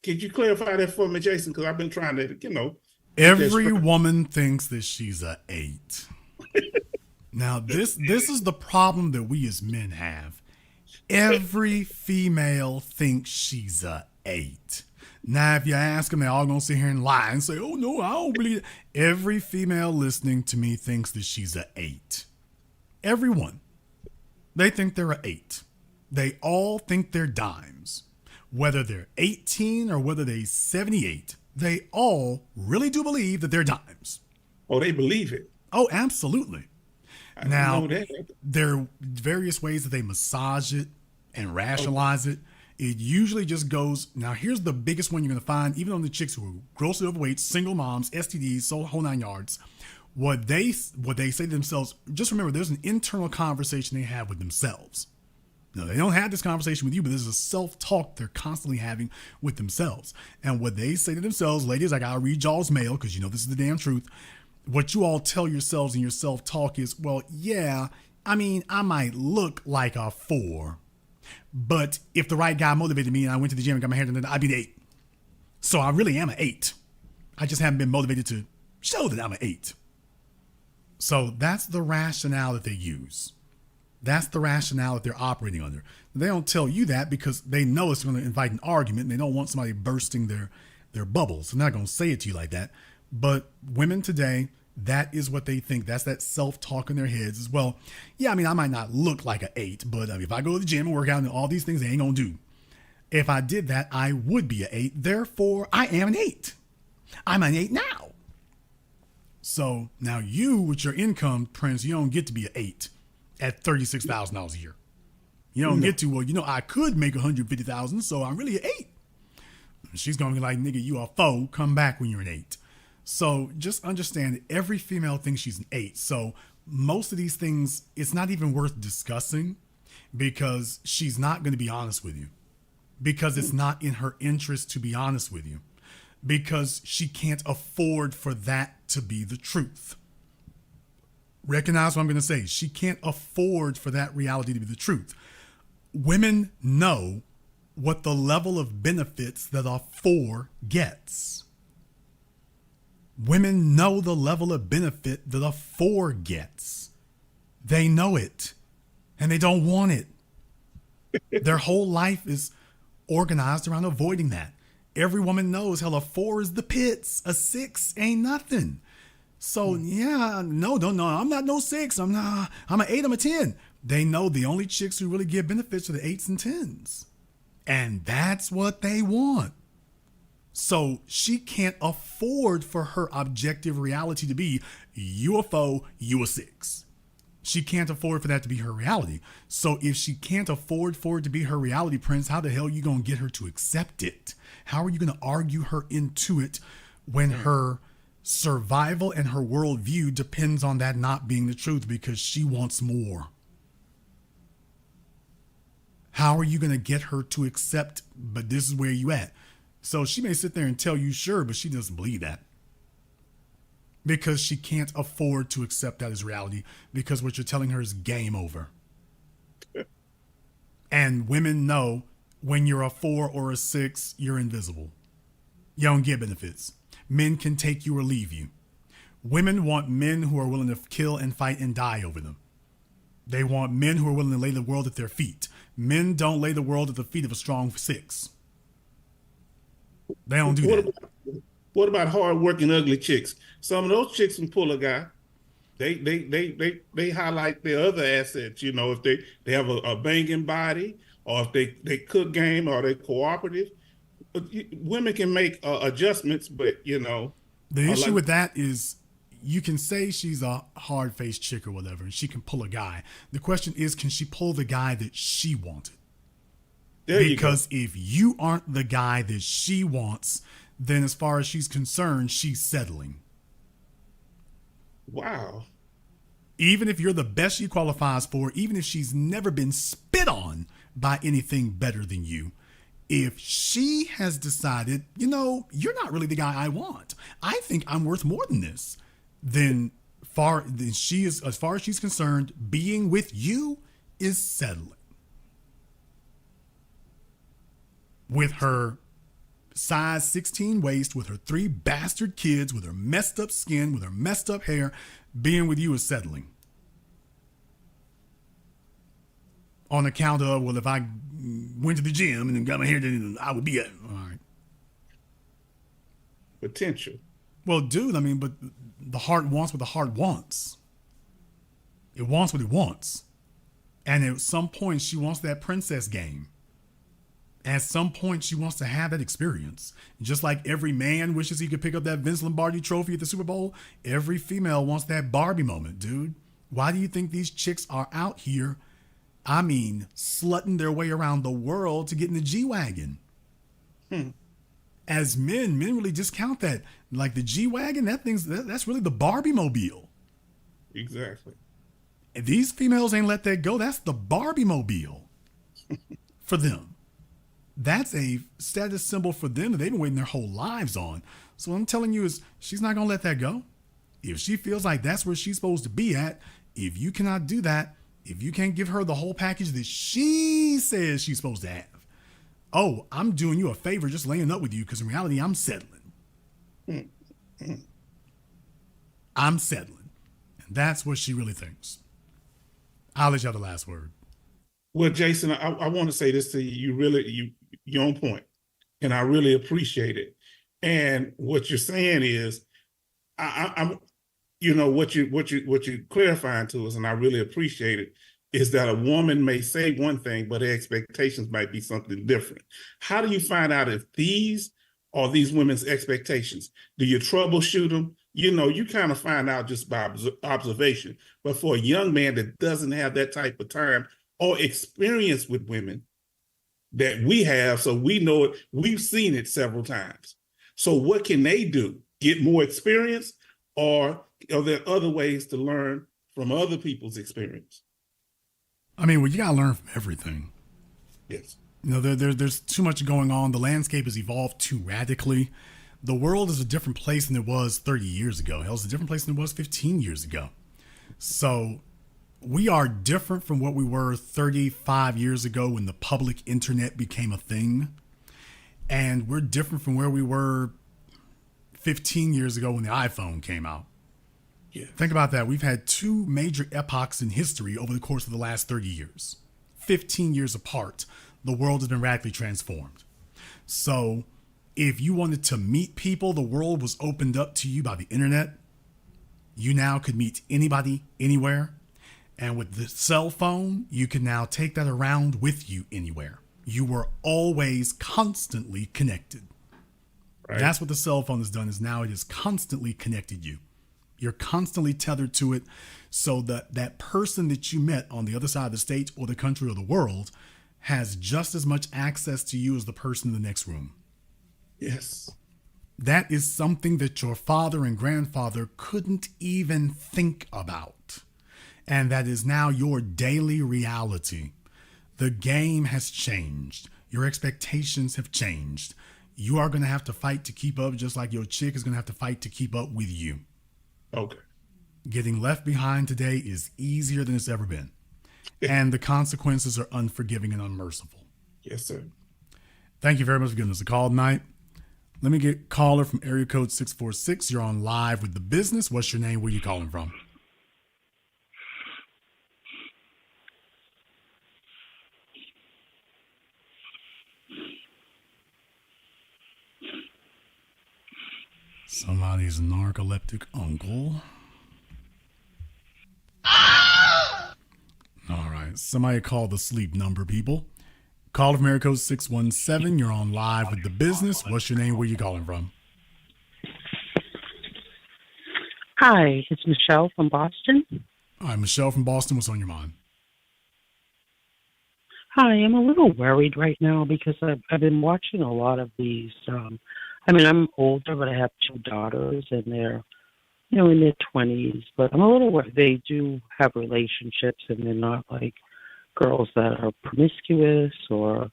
Could you clarify that for me, Jason? Because I've been trying to, Every woman thinks that she's a 8. Now, this is the problem that we as men have. Every female thinks she's a 8. Now, if you ask them, they're all going to sit here and lie and say, oh, no, I don't believe it. Every female listening to me thinks that she's a 8. Everyone. They think they're a 8. They all think they're dimes. Whether they're 18 or whether they're 78, they all really do believe that they're dimes. Oh, they believe it. Oh, absolutely. Now, that. there are various ways that they massage it and rationalize it. It usually just goes, now here's the biggest one you're going to find, even on the chicks who are grossly overweight, single moms, STDs, so whole 9 yards. What they say to themselves, just remember there's an internal conversation they have with themselves. No, they don't have this conversation with you, but this is a self-talk they're constantly having with themselves. And what they say to themselves, ladies, I gotta read y'all's mail because you know this is the damn truth. What you all tell yourselves in your self-talk is, well, yeah, I mean, I might look like a 4, but if the right guy motivated me and I went to the gym and got my hair done, I'd be an 8. So I really am an 8. I just haven't been motivated to show that I'm an 8. So that's the rationale that they use. That's the rationale that they're operating under. They don't tell you that because they know it's going to invite an argument and they don't want somebody bursting their bubbles. They're not going to say it to you like that. But women today, that is what they think. That's that self-talk in their heads as well. Yeah, I mean, I might not look like an 8, but if I go to the gym and work out and all these things, they ain't going to do. If I did that, I would be an 8. Therefore, I am an 8. I'm an 8 now. So now you, with your income, Prince, you don't get to be an 8. At $36,000 a year. You don't get to, well, I could make $150,000, so I'm really an 8. She's going to be like, nigga, you a 4, come back when you're an 8. So just understand that every female thinks she's an 8. So most of these things, it's not even worth discussing because she's not going to be honest with you. Because it's not in her interest to be honest with you. Because she can't afford for that to be the truth. Recognize what I'm going to say. She can't afford for that reality to be the truth. Women know what the level of benefits that a 4 gets. Women know the level of benefit that a 4 gets. They know it, and they don't want it. Their whole life is organized around avoiding that. Every woman knows how a 4 is the pits. A 6 ain't nothing. So yeah, no, I'm not no 6. I'm an 8, I'm a 10. They know the only chicks who really get benefits are the 8s and 10s. And that's what they want. So she can't afford for her objective reality to be you a 4, you a 6. She can't afford for that to be her reality. So if she can't afford for it to be her reality, Prince, how the hell are you going to get her to accept it? How are you going to argue her into it when her survival and her worldview depends on that not being the truth because she wants more? How are you going to get her to accept, but this is where you at? So she may sit there and tell you sure, but she doesn't believe that. Because she can't afford to accept that as reality because what you're telling her is game over. And women know when you're a 4 or a 6, you're invisible. You don't get benefits. Men can take you or leave you. Women want men who are willing to kill and fight and die over them. They want men who are willing to lay the world at their feet. Men don't lay the world at the feet of a strong 6. They don't do that. What about hard-working, ugly chicks? Some of those chicks can pull a guy. They highlight their other assets. You know, if they have a banging body, or if they cook game, or they cooperative. But women can make adjustments, but you know, The issue like with that is you can say she's a hard faced chick or whatever, and she can pull a guy. The question is, can she pull the guy that she wanted? there you go. Because if you aren't the guy that she wants, then as far as she's concerned, she's settling. Wow. Even if you're the best she qualifies for, even if she's never been spit on by anything better than you, if she has decided, you know, you're not really the guy I want, I think I'm worth more than this, then she is, as far as she's concerned, being with you is settling. With her size 16 waist, with her 3 bastard kids, with her messed up skin, with her messed up hair, being with you is settling. On account of, well, if I went to the gym and then got my hair done, I would be at, all right. Potential. Well, dude, I mean, but the heart wants what the heart wants. It wants what it wants. And at some point, she wants that princess game. At some point, she wants to have that experience. Just like every man wishes he could pick up that Vince Lombardi trophy at the Super Bowl, every female wants that Barbie moment, dude. Why do you think these chicks are out here, I mean, slutting their way around the world to get in the G-Wagon? As men really discount that. Like the G-Wagon, that's really the Barbie mobile. Exactly. And these females ain't let that go. That's the Barbie mobile for them. That's a status symbol for them that they've been waiting their whole lives on. So what I'm telling you is she's not going to let that go. If she feels like that's where she's supposed to be at, if you cannot do that, if you can't give her the whole package that she says she's supposed to have, oh, I'm doing you a favor just laying up with you because in reality, I'm settling. I'm settling. And that's what she really thinks. I'll let you have the last word. Well, Jason, I want to say this to you. You're on point, and I really appreciate it. And what you're saying is, I'm, you know, what you clarifying to us, and I really appreciate it. Is that a woman may say one thing, but her expectations might be something different. How do you find out if these are these women's expectations? Do you troubleshoot them? You know, you kind of find out just by observation. But for a young man that doesn't have that type of time or experience with women that we have, so we know it, we've seen it several times. So what can they do? Get more experience, or are there other ways to learn from other people's experience? I mean, well, you got to learn from everything. Yes. You know, there's too much going on. The landscape has evolved too radically. The world is a different place than it was 30 years ago. Hell, it's a different place than it was 15 years ago. So we are different from what we were 35 years ago when the public internet became a thing. And we're different from where we were 15 years ago when the iPhone came out. Yeah. Think about that. We've had 2 major epochs in history over the course of the last 30 years. 15 years apart, the world has been radically transformed. So if you wanted to meet people, the world was opened up to you by the internet. You now could meet anybody, anywhere. And with the cell phone, you can now take that around with you anywhere. You were always constantly connected. Right. That's what the cell phone has done, is now it has constantly connected you. You're constantly tethered to it, so that that person that you met on the other side of the state or the country or the world has just as much access to you as the person in the next room. Yes. That is something that your father and grandfather couldn't even think about. And that is now your daily reality. The game has changed. Your expectations have changed. You are going to have to fight to keep up, just like your chick is going to have to fight to keep up with you. Okay. Getting left behind today is easier than it's ever been. And the consequences are unforgiving and unmerciful. Yes, sir. Thank you very much for giving us a call tonight. Let me get caller from area code 646. You're on live with the business. What's your name? Where are you calling from? Somebody's narcoleptic uncle. right, somebody call the sleep number, people. Call from area code 617. You're on live with the business. What's your name? Where you calling from? Hi, it's Michelle from Boston. All right, Michelle from Boston. What's on your mind? Hi, I'm a little worried right now because I've been watching a lot of these. I'm older, but I have two daughters, and they're in their 20s. But I'm a little worried. They do have relationships, and they're not like girls that are promiscuous or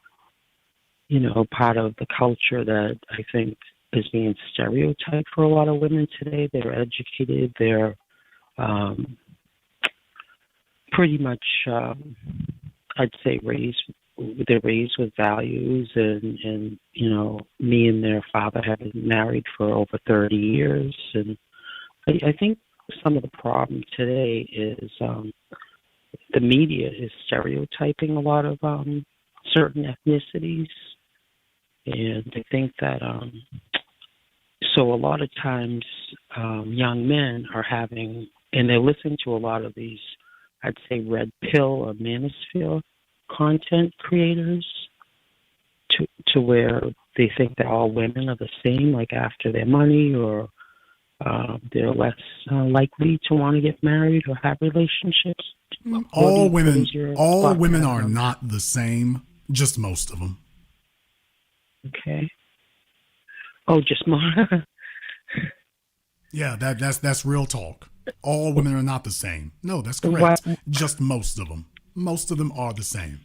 part of the culture that I think is being stereotyped for a lot of women today. They're educated. They're pretty much, I'd say, they're raised with values, and me and their father have been married for over 30 years, and I think some of the problem today is the media is stereotyping a lot of certain ethnicities, and I think that so a lot of times young men are having, and they're listening to a lot of these, I'd say, red pill or manosphere content creators to where they think that all women are the same, like after their money, or they're less likely to want to get married or have relationships. All women are not the same, just most of them. Okay. Oh, just more. Yeah, that's real talk. All women are not the same. No, that's correct. Just most of them. Most of them are the same.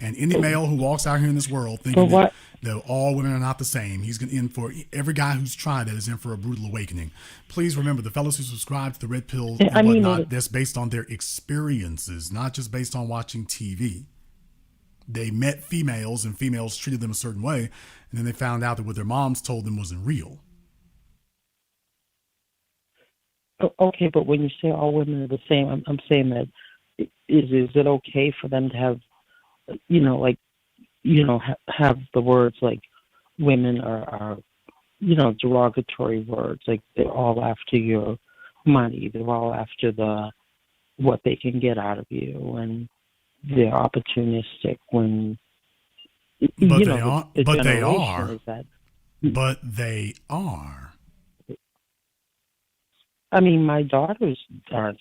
And any male who walks out here in this world thinking that all women are not the same, he's going to in for every guy who's tried that is in for a brutal awakening. Please remember, the fellows who subscribe to the red pill and whatnot, that's based on their experiences, not just based on watching TV. They met females and females treated them a certain way, and then they found out that what their moms told them wasn't real. Okay, but when you say all women are the same, I'm saying that is it okay for them to have, have the words like women are derogatory words, like they're all after your money, they're all after what they can get out of you, and they're opportunistic when. But they are. I mean, my daughters aren't.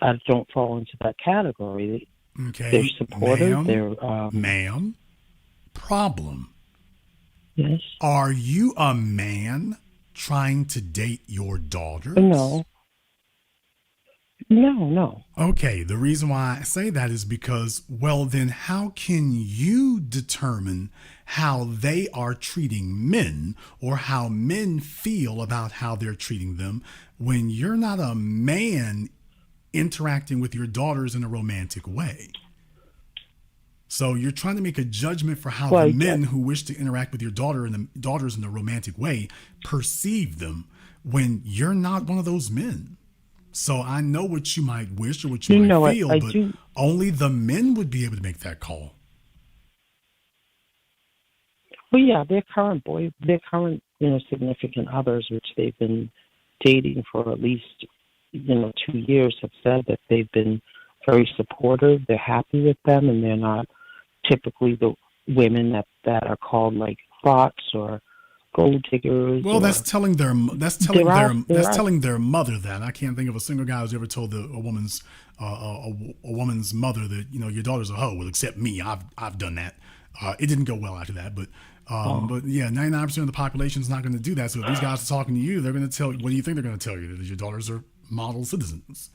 I don't fall into that category. Okay, they're supportive. Ma'am. Problem. Yes. Are you a man trying to date your daughters? No. Okay, the reason why I say that is because, well, then how can you determine how they are treating men or how men feel about how they're treating them when you're not a man interacting with your daughters in a romantic way? So you're trying to make a judgment for how the men who wish to interact with your daughters in a romantic way perceive them when you're not one of those men. So I know what you might wish or what you might feel, but only the men would be able to make that call. Well, yeah, their current significant others, which they've been dating for at least 2 years, have said that they've been very supportive. They're happy with them, and they're not typically the women that are called like thoughts or gold diggers. Well, that's telling their mother that. I can't think of a single guy who's ever told a woman's mother that your daughter's a hoe. Well, except me, I've done that. It didn't go well after that, but yeah, 99% of the population is not going to do that. So if these guys are talking to you, they're going to tell you. What do you think they're going to tell you? That your daughters are model citizens.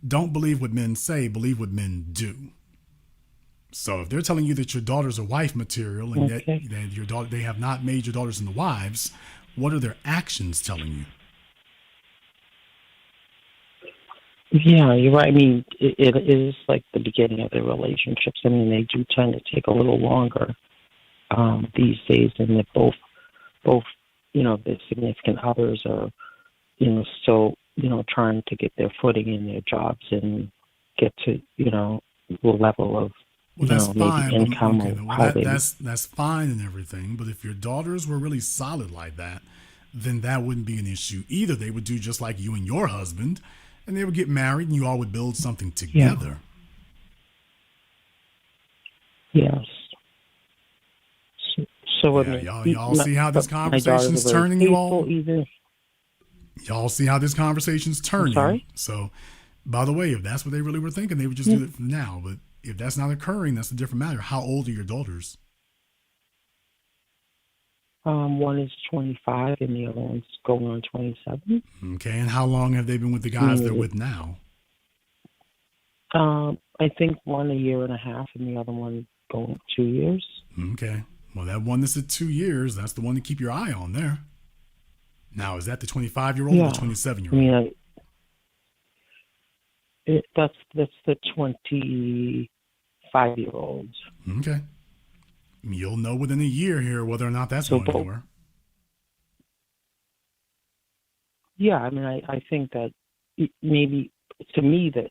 Don't believe what men say. Believe what men do. So if they're telling you that your daughters are wife material and that your daughter, they have not made your daughters into wives, what are their actions telling you? Yeah, you're right. I mean, it is like the beginning of their relationships. I mean, they do tend to take a little longer these days, and they're both their significant others are, still, trying to get their footing in their jobs and get to, the level of, that's fine. maybe income that's fine and everything. But if your daughters were really solid like that, then that wouldn't be an issue either. They would do just like you and your husband, and they would get married, and you all would build something together. Yes. So I Yeah, mean, y'all see how this my daughters are conversation's very turning you all? faithful, even. Y'all see how this conversation's I'm turning. sorry? So, by the way, if that's what they really were thinking, they would just do it from now. But if that's not occurring, that's a different matter. How old are your daughters? One is 25 and the other one's going on 27. Okay, and how long have they been with the I guys mean, they're with now? I think one a year and a half and the other one going 2 years. Okay, well, that one that's at 2 years, that's the one to keep your eye on there. Now, is that the 25-year-old or the 27-year-old? I mean, that's the 25-year-old. Okay. You'll know within a year here whether or not that's So going anywhere. Yeah, I mean, I think that maybe to me that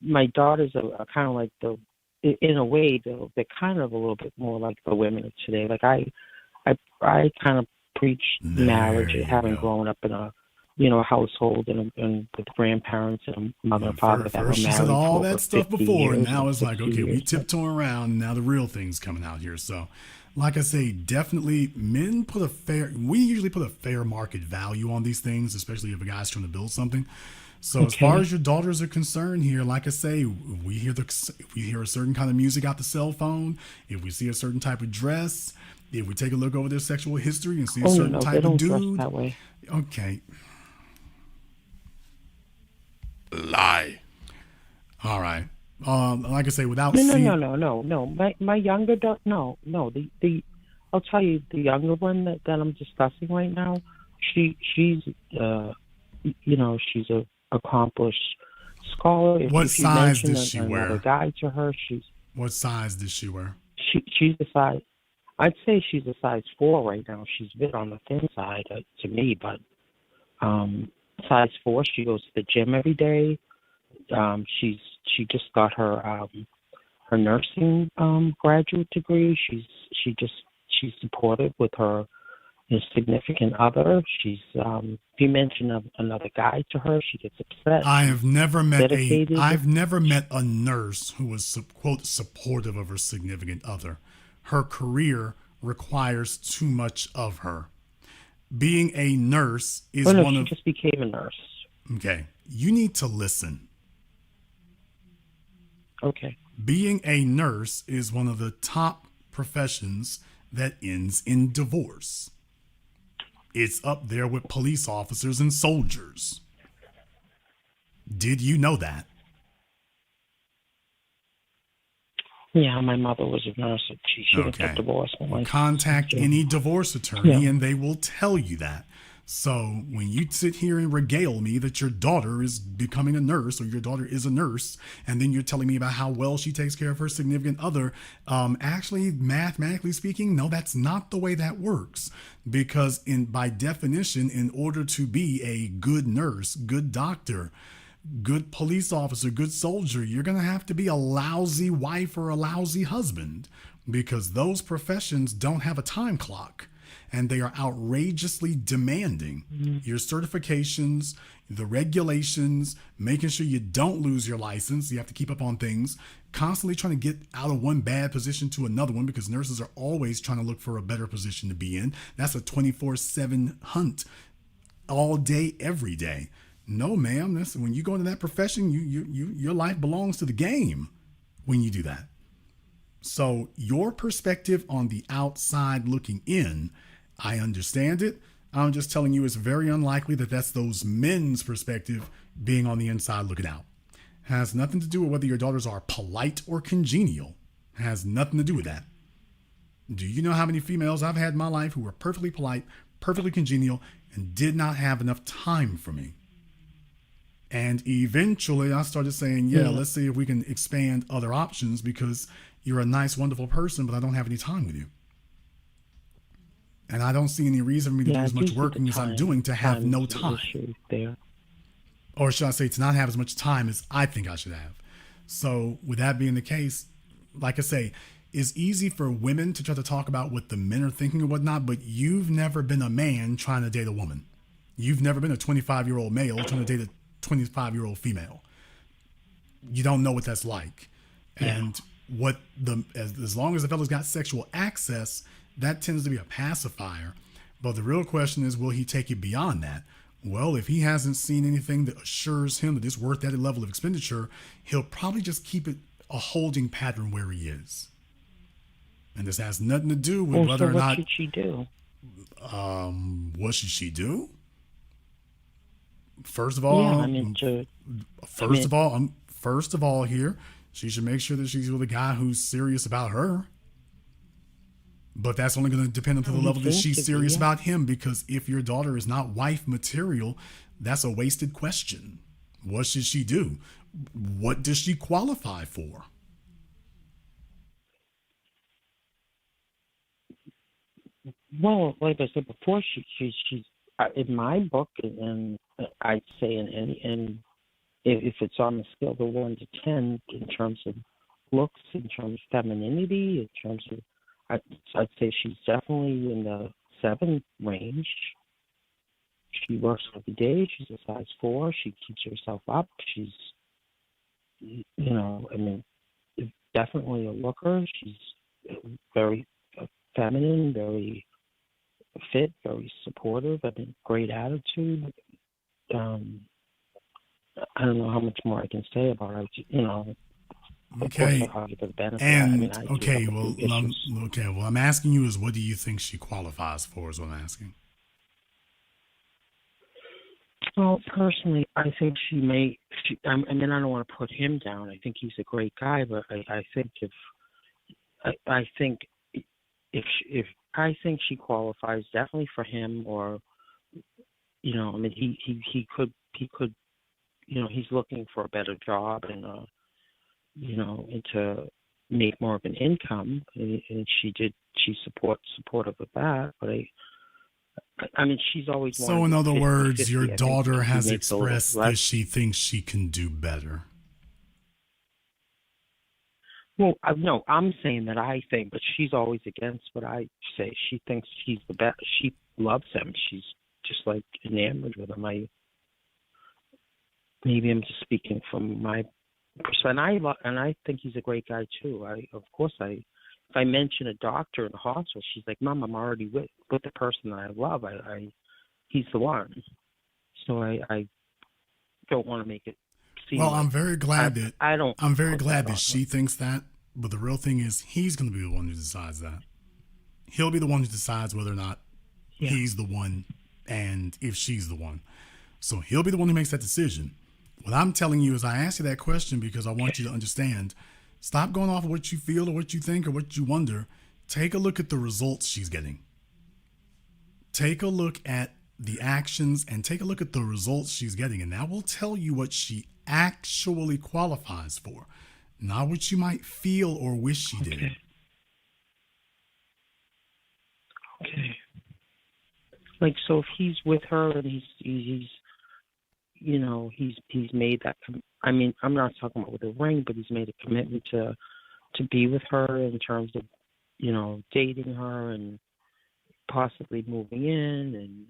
my daughters are kind of like in a way they're kind of a little bit more like the women of today. Like I kind of preach marriage, There you having go. grown up in a household and with grandparents and a mother and father that were First, she married said all for that over stuff 50 before, and years now or it's like, 60 okay, we years. tiptoeing around, and now the real thing's coming out here. So, like I say, definitely men we usually put a fair market value on these things, especially if a guy's trying to build something. So as far as your daughters are concerned here, like I say, if we hear a certain kind of music out the cell phone, if we see a certain type of dress, if we take a look over their sexual history and see a certain type they don't of dress dude, that way. okay. Lie. All right. Like I say, without seeing. No. My younger daughter, no. The I'll tell you, the younger one that I'm discussing right now, she's she's a accomplished scholar. What if you size mention does she another wear? guy to her, What size does she wear? she's a size. I'd say she's a size 4 right now. She's a bit on the thin side to me, but size 4. She goes to the gym every day. She just got her nursing graduate degree. She's supportive with her significant other. She's if you mention another guy to her, she gets upset. I've never met dedicated. a nurse who was quote supportive of her significant other. Her career requires too much of her. Being a nurse is she just became a nurse. Okay, you need to listen. Okay. Being a nurse is one of the top professions that ends in divorce. It's up there with police officers and soldiers. Did you know that? Yeah, my mother was a nurse. She didn't get divorced. Contact any divorce attorney and they will tell you that. So when you sit here and regale me that your daughter is becoming a nurse or your daughter is a nurse, and then you're telling me about how well she takes care of her significant other, actually, mathematically speaking, no, that's not the way that works. Because by definition, in order to be a good nurse, good doctor, good police officer, good soldier, you're going to have to be a lousy wife or a lousy husband, because those professions don't have a time clock. And they are outrageously demanding. Your certifications, the regulations, making sure you don't lose your license. You have to keep up on things, constantly trying to get out of one bad position to another one, because nurses are always trying to look for a better position to be in. That's a 24/7 hunt all day, every day. No, ma'am. When you go into that profession, your life belongs to the game when you do that. So your perspective on the outside looking in, I understand it. I'm just telling you it's very unlikely that that's those men's perspective being on the inside looking out. Has nothing to do with whether your daughters are polite or congenial. Has nothing to do with that. Do you know how many females I've had in my life who were perfectly polite, perfectly congenial, and did not have enough time for me? And eventually I started saying, let's see if we can expand other options, because you're a nice, wonderful person, but I don't have any time with you. And I don't see any reason for me to do as much working as I'm doing to have no time. There. Or should I say, to not have as much time as I think I should have. So with that being the case, like I say, it's easy for women to try to talk about what the men are thinking or whatnot, but you've never been a man trying to date a woman. You've never been a 25-year-old male trying to date a 25-year-old female. You don't know what that's like. And what as long as the fella's got sexual access, that tends to be a pacifier. But the real question is, will he take it beyond that? Well, if he hasn't seen anything that assures him that it's worth that level of expenditure, he'll probably just keep it a holding pattern where he is. And this has nothing to do with whether or not. What should she do? What should she do? First of all, first of all, here, she should make sure that she's with a guy who's serious about her. But that's only going to depend on the level that she's serious about him, because if your daughter is not wife material, that's a wasted question. What should she do? What does she qualify for? Well, like I said before, she's in my book, and I'd say in if it's on the scale of 1 to 10 in terms of looks, in terms of femininity, in terms of I'd say she's definitely in the 7 range. She works every day. She's a size 4. She keeps herself up. She's, definitely a looker. She's very feminine, very fit, very supportive. Great attitude. I don't know how much more I can say about her. Okay. And I'm asking you is, what do you think she qualifies for? Is what I'm asking. Well, personally, I think she may. I don't want to put him down. I think he's a great guy, but I think if she qualifies definitely for him, or he could he's looking for a better job and and to make more of an income, and she's supportive of that. But she's always wanted. So in other words, your daughter has expressed that she thinks she can do better. Well, no, I'm saying that I think, but she's always against what I say. She thinks he's the best. She loves him. She's just like enamored with him. Maybe I'm just speaking from my perspective, and I think he's a great guy too. If I mention a doctor in the hospital, she's like, "Mom, I'm already with the person that I love. He's the one." So I don't want to make it seem. Well, I'm very glad that she thinks that. But the real thing is, he's going to be the one who decides that. He'll be the one who decides whether or not he's the one, and if she's the one. So he'll be the one who makes that decision. What I'm telling you is, I asked you that question because I want you to understand. Stop going off of what you feel or what you think or what you wonder. Take a look at the results she's getting. Take a look at the actions and take a look at the results she's getting. And that will tell you what she actually qualifies for, not what you might feel or wish she did. Okay. Like, so if he's with her and he's made that. I'm not talking about with a ring, but he's made a commitment to be with her in terms of, dating her and possibly moving in and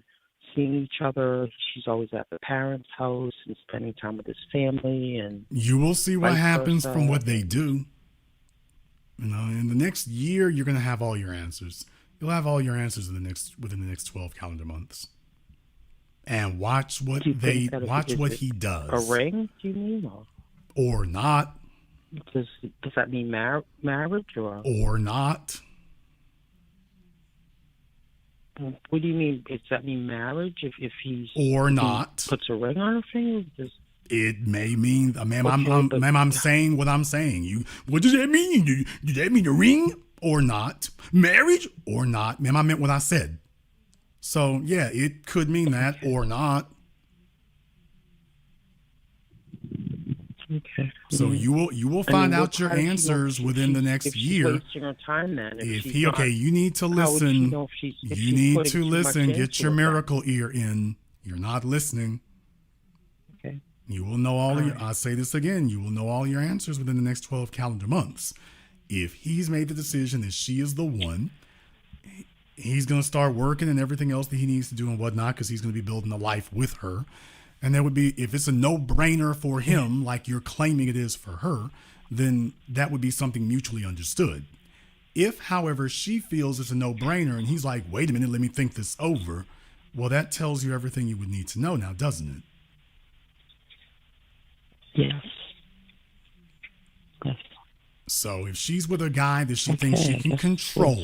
seeing each other. She's always at the parents' house and spending time with his family. And you will see what happens from what they do. In the next year, you're going to have all your answers. You'll have all your answers within the next 12 calendar months. And watch what he does. A ring, do you mean? Or not. Does that mean marriage or not? What do you mean? Does that mean marriage? If he's or not he puts a ring on her finger? It may mean, ma'am. I'm saying what I'm saying. What does that mean? Does that mean a ring or not? Marriage or not, ma'am? I meant what I said. So, yeah, it could mean that or not. Okay. So you will find out your answers within the next year. She's wasting her time then. You need to listen. You need to listen. Get your miracle ear in. You're not listening. Okay. You will know I'll say this again. You will know all your answers within the next 12 calendar months. If he's made the decision that she is the one, he's going to start working and everything else that he needs to do and whatnot, because he's going to be building a life with her. And there would be, if it's a no-brainer for him, like you're claiming it is for her, then that would be something mutually understood. If, however, she feels it's a no-brainer and he's like, wait a minute, let me think this over, well, that tells you everything you would need to know now, doesn't it? Yes. Yes. So if she's with a guy that she thinks she can control,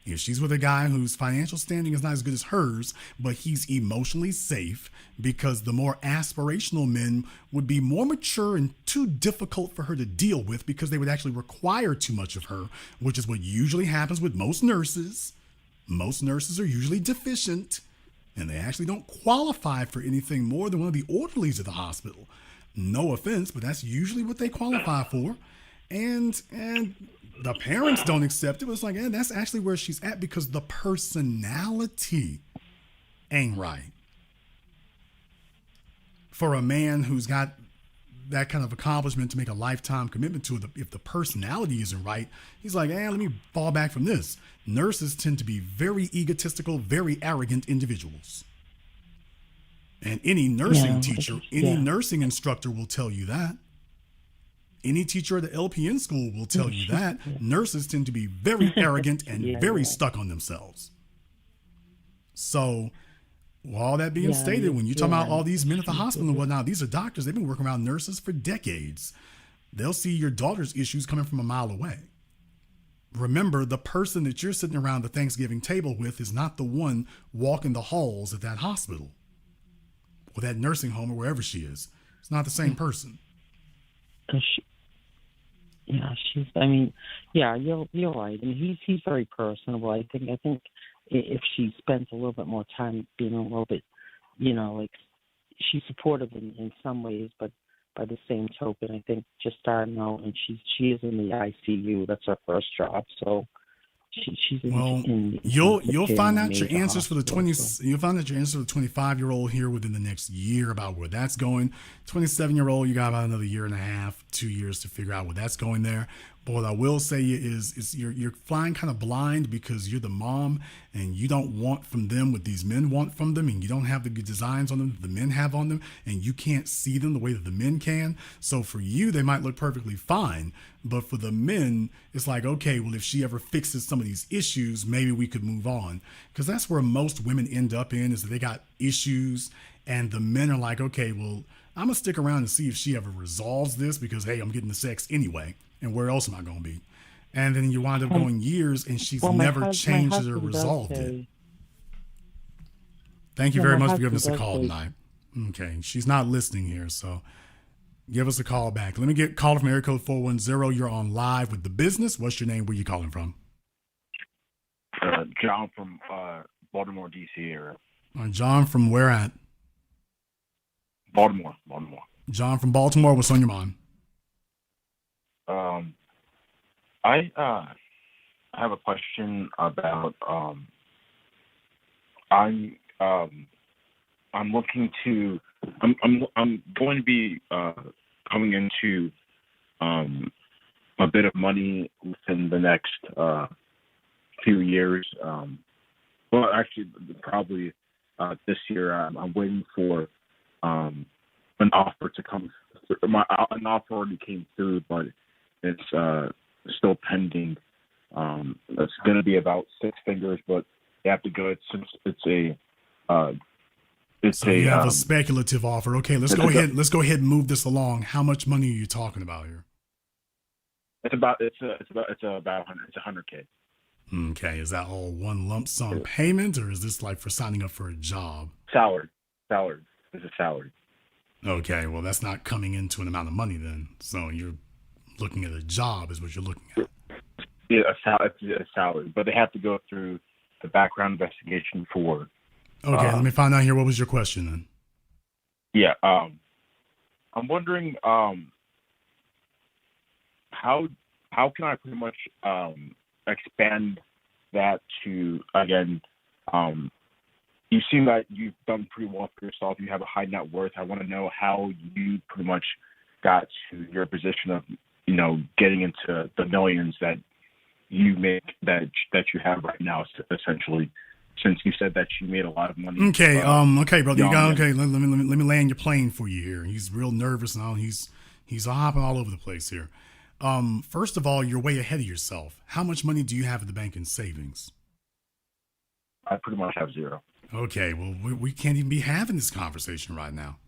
if she's with a guy whose financial standing is not as good as hers, but he's emotionally safe, because the more aspirational men would be more mature and too difficult for her to deal with because they would actually require too much of her, which is what usually happens with most nurses. Most nurses are usually deficient, and they actually don't qualify for anything more than one of the orderlies at the hospital. No offense, but that's usually what they qualify for. And the parents don't accept it. It's like, that's actually where she's at because the personality ain't right. For a man who's got that kind of accomplishment to make a lifetime commitment to it, if the personality isn't right, he's like, let me fall back from this. Nurses tend to be very egotistical, very arrogant individuals. And any nursing teacher, any nursing instructor will tell you that. Any teacher at the LPN school will tell you that. Nurses tend to be very arrogant and very stuck on themselves. So, with all that being stated, when you talk about all these men at the hospital and whatnot, these are doctors. They've been working around nurses for decades. They'll see your daughter's issues coming from a mile away. Remember, the person that you're sitting around the Thanksgiving table with is not the one walking the halls at that hospital or that nursing home or wherever she is. It's not the same person. You're right. I mean, he's very personable. I think if she spends a little bit more time being a little bit, like she's supportive in some ways, but by the same token, I think just starting out, and she is in the ICU. That's her first job, so she's you'll find out your answers for the 20. You'll find out your answer for the 25-year-old here within the next year about where that's going. 27-year-old, you got about another year and a half, 2 years to figure out where that's going there. But what I will say is you're flying kind of blind because you're the mom and you don't want from them what these men want from them, and you don't have the good designs on them that the men have on them, and you can't see them the way that the men can. So for you, they might look perfectly fine, but for the men, it's like, okay, well, if she ever fixes some of these issues, maybe we could move on. Because that's where most women end up in, is that they got issues, and the men are like, okay, well, I'm going to stick around and see if she ever resolves this because, hey, I'm getting the sex anyway. And where else am I going to be? And then you wind up going years and she's never changed it or resolved it. Thank you very much for giving us a call tonight. Okay. She's not listening here, so give us a call back. Let me get called from area code 410. You're on live with The Business. What's your name? Where you calling from? John from Baltimore, D.C. area. John from where at? Baltimore. John from Baltimore. What's on your mind? I have a question about I'm looking to I'm going to be coming into a bit of money within the next few years. Well, actually, probably this year. I'm waiting for an offer to come through. An offer already came through, but it's still pending. It's going to be about six figures, but you have to go. Since you have a speculative offer. Okay, let's go ahead and move this along. How much money are you talking about here? It's about 100K. Okay, is that all one lump sum payment, or is this like for signing up for a job? Salary. It's a salary. Okay, well, that's not coming into an amount of money then. So you're looking at a job is what you're looking at. Yeah, a salary, but they have to go through the background investigation for. Okay, let me find out here. What was your question then? Yeah, I'm wondering how can I pretty much expand that to, again, you seem that you've done pretty well for yourself. You have a high net worth. I want to know how you pretty much got to your position of, getting into the millions that you make, that you have right now, essentially, since you said that you made a lot of money. Okay, okay, brother. Okay, let me land your plane for you here. He's real nervous now. He's hopping all over the place here. First of all, you're way ahead of yourself. How much money do you have in the bank in savings? I pretty much have zero. Okay, well, we can't even be having this conversation right now.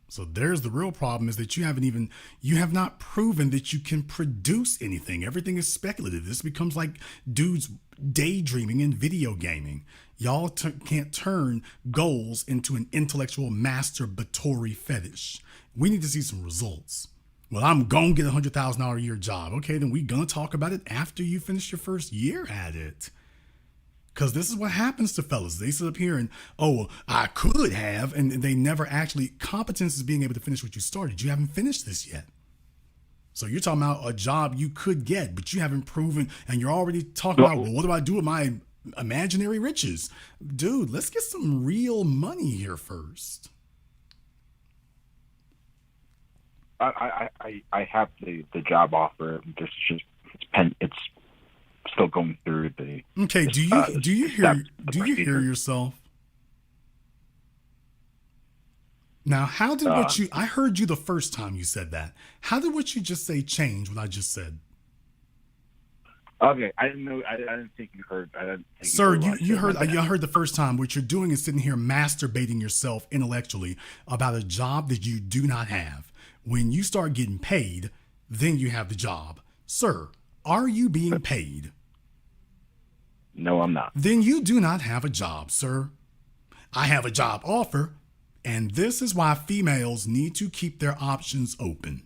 So there's the real problem, is that you have not proven that you can produce anything. Everything is speculative. This becomes like dudes daydreaming and video gaming. Y'all can't turn goals into an intellectual masturbatory fetish. We need to see some results. Well, I'm going to get a $100,000 a year job. Okay, then we going to talk about it after you finish your first year at it. Because this is what happens to fellas. They sit up here and, oh, well, I could have, and they never actually, competence is being able to finish what you started. You haven't finished this yet. So you're talking about a job you could get, but you haven't proven, and you're already talking about, well, what do I do with my imaginary riches? Dude, let's get some real money here first. I have the job offer. It's still going through the. Okay, do you hear yourself? Now, how did I heard you the first time you said that. How did what you just say change what I just said? Okay, I didn't know. I didn't think you heard. Sir, you heard the first time. What you're doing is sitting here masturbating yourself intellectually about a job that you do not have. When you start getting paid, then you have the job. Sir, are you being paid? No, I'm not. Then you do not have a job, sir. I have a job offer, and this is why females need to keep their options open.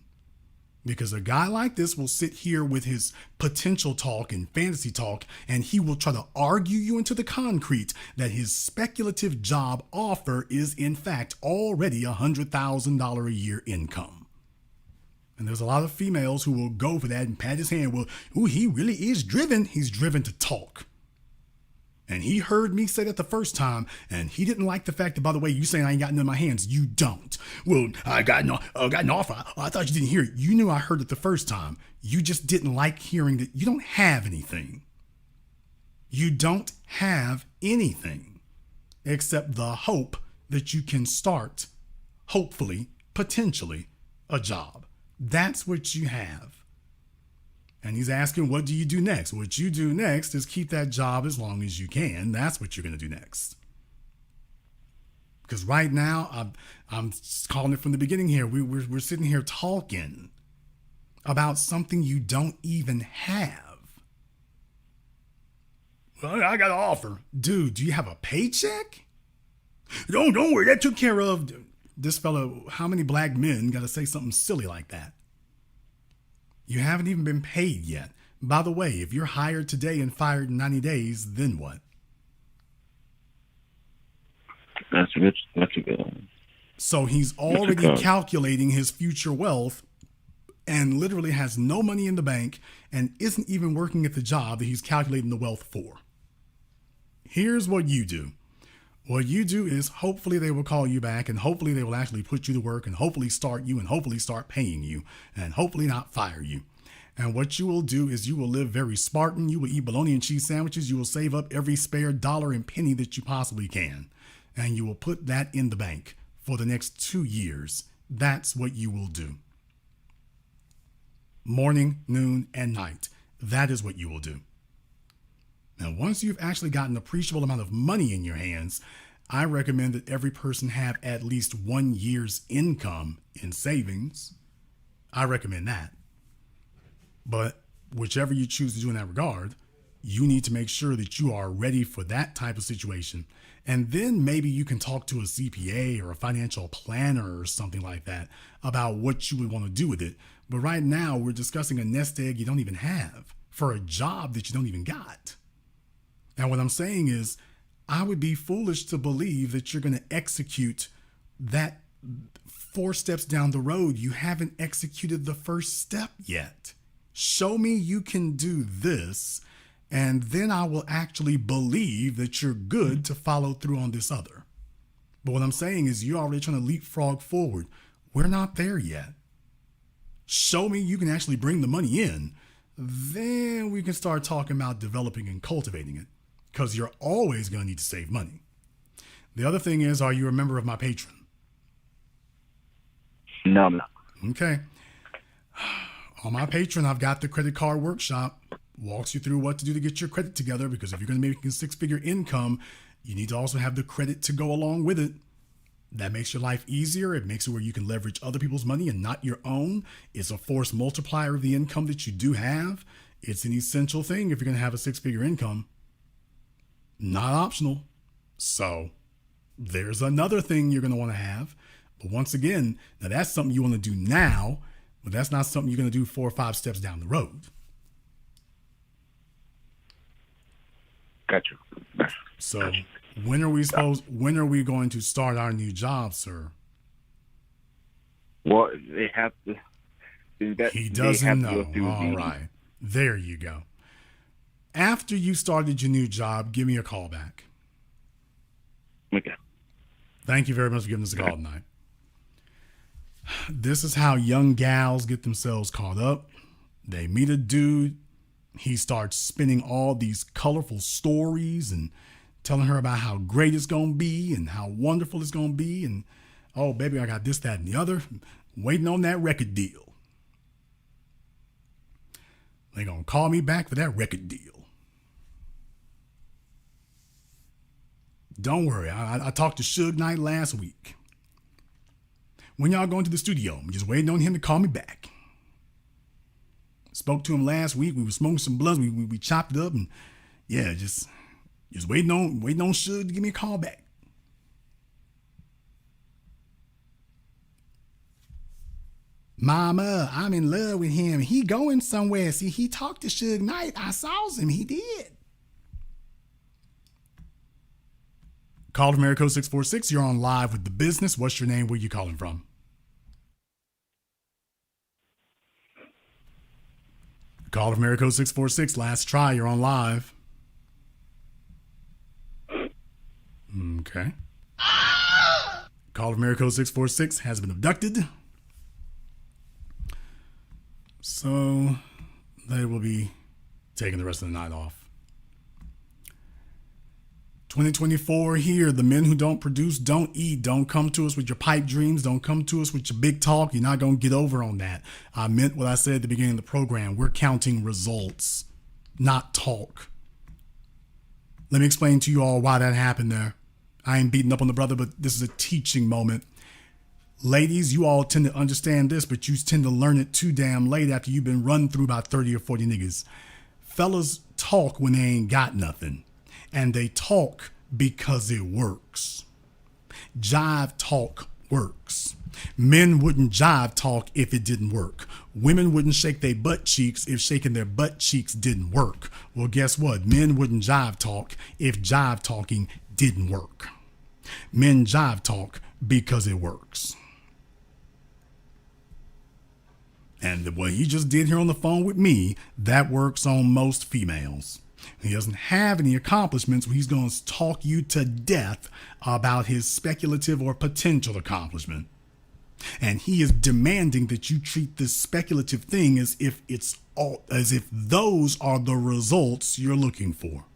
Because a guy like this will sit here with his potential talk and fantasy talk, and he will try to argue you into the concrete that his speculative job offer is in fact already $100,000 a year income. And there's a lot of females who will go for that and pat his hand. Well, ooh, he really is driven. He's driven to talk. And he heard me say that the first time, and he didn't like the fact that, by the way, you saying I ain't got nothing in my hands. You don't. Well, I got an offer. I thought you didn't hear it. You knew I heard it the first time. You just didn't like hearing that you don't have anything. You don't have anything except the hope that you can start, hopefully, potentially, a job. That's what you have. And he's asking, what do you do next? What you do next is keep that job as long as you can. That's what you're going to do next. Because right now, I'm calling it from the beginning here. We're sitting here talking about something you don't even have. Well, I got an offer. Dude, do you have a paycheck? Don't worry, that took care of. This fellow, how many black men got to say something silly like that? You haven't even been paid yet. By the way, if you're hired today and fired in 90 days, then what? That's a good one. So he's already calculating his future wealth and literally has no money in the bank and isn't even working at the job that he's calculating the wealth for. Here's what you do. What you do is hopefully they will call you back, and hopefully they will actually put you to work, and hopefully start you, and hopefully start paying you, and hopefully not fire you. And what you will do is you will live very Spartan. You will eat bologna and cheese sandwiches. You will save up every spare dollar and penny that you possibly can. And you will put that in the bank for the next 2 years. That's what you will do. Morning, noon, and night. That is what you will do. Now, once you've actually got an appreciable amount of money in your hands, I recommend that every person have at least 1 year's income in savings. I recommend that. But whichever you choose to do in that regard, you need to make sure that you are ready for that type of situation. And then maybe you can talk to a CPA or a financial planner or something like that about what you would want to do with it. But right now, we're discussing a nest egg you don't even have for a job that you don't even got. And what I'm saying is, I would be foolish to believe that you're going to execute that 4 steps down the road. You haven't executed the first step yet. Show me you can do this, and then I will actually believe that you're good to follow through on this other. But what I'm saying is, you're already trying to leapfrog forward. We're not there yet. Show me you can actually bring the money in. Then we can start talking about developing and cultivating it, because you're always going to need to save money. The other thing is, are you a member of my Patreon? No, I'm not. Okay. On my Patreon, I've got the credit card workshop. Walks you through what to do to get your credit together, because if you're going to make a six-figure income, you need to also have the credit to go along with it. That makes your life easier. It makes it where you can leverage other people's money and not your own. It's a force multiplier of the income that you do have. It's an essential thing if you're going to have a six-figure income. Not optional. So there's another thing you're going to want to have. But once again, now that's something you want to do now, but that's not something you're going to do 4 or 5 steps down the road. Gotcha. So when are we going to start our new job, sir? Well, they have to. He doesn't know. All right. There you go. After you started your new job, give me a call back. Okay. Thank you very much for giving us a call tonight. This is how young gals get themselves caught up. They meet a dude. He starts spinning all these colorful stories and telling her about how great it's going to be and how wonderful it's going to be. And, oh, baby, I got this, that, and the other. Waiting on that record deal. They're going to call me back for that record deal. Don't worry. I talked to Suge Knight last week. When y'all going to the studio? I'm just waiting on him to call me back. Spoke to him last week. We were smoking some blunts. We chopped it up, and yeah, just waiting on Suge to give me a call back. Mama, I'm in love with him. He going somewhere. See, he talked to Suge Knight. I saw him. He did. Call from America 646. You're on live with the business. What's your name? Where you calling from? Call from America 646. Last try. You're on live. Okay. Call from America 646 has been abducted. So they will be taking the rest of the night off. 2024 here. The men who don't produce, don't eat. Don't come to us with your pipe dreams. Don't come to us with your big talk. You're not going to get over on that. I meant what I said at the beginning of the program. We're counting results, not talk. Let me explain to you all why that happened there. I ain't beating up on the brother, but this is a teaching moment. Ladies, you all tend to understand this, but you tend to learn it too damn late after you've been run through about 30 or 40 niggas. Fellas talk when they ain't got nothing. And they talk because it works. Jive talk works. Men wouldn't jive talk if it didn't work. Women wouldn't shake their butt cheeks if shaking their butt cheeks didn't work. Well, guess what? Men wouldn't jive talk if jive talking didn't work. Men jive talk because it works. And what he just did here on the phone with me, that works on most females. He doesn't have any accomplishments where he's going to talk you to death about his speculative or potential accomplishment. And he is demanding that you treat this speculative thing as if those are the results you're looking for.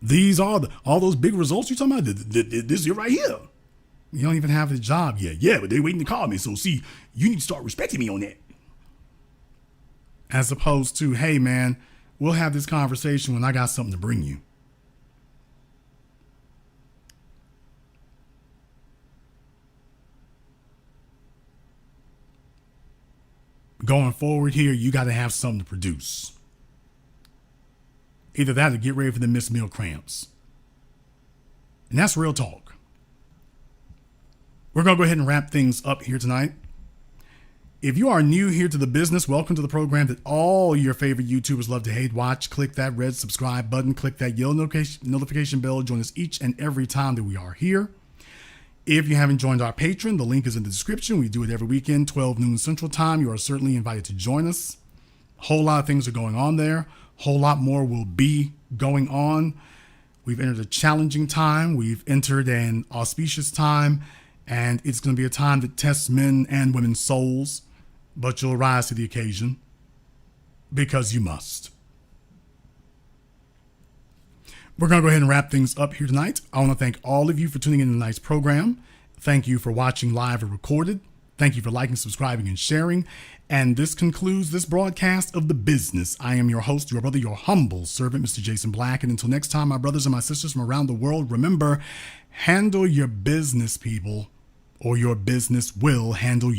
These are all those big results you're talking about. This here right here. You don't even have the job yet. Yeah, but they're waiting to call me. So see, you need to start respecting me on that. As opposed to, hey man, we'll have this conversation when I got something to bring you. Going forward here, you got to have something to produce. Either that or get ready for the missed meal cramps. And that's real talk. We're going to go ahead and wrap things up here tonight. If you are new here to the business, welcome to the program that all your favorite YouTubers love to hate watch. Click that red subscribe button. Click that yellow notification bell. Join us each and every time that we are here. If you haven't joined our Patreon, the link is in the description. We do it every weekend, 12 noon Central Time. You are certainly invited to join us. A whole lot of things are going on there. A whole lot more will be going on. We've entered a challenging time. We've entered an auspicious time. And it's going to be a time that tests men and women's souls. But you'll rise to the occasion because you must. We're going to go ahead and wrap things up here tonight. I want to thank all of you for tuning in to tonight's program. Thank you for watching live or recorded. Thank you for liking, subscribing, and sharing. And this concludes this broadcast of The Business. I am your host, your brother, your humble servant, Mr. Jason Black. And until next time, my brothers and my sisters from around the world, remember, handle your business, people, or your business will handle you.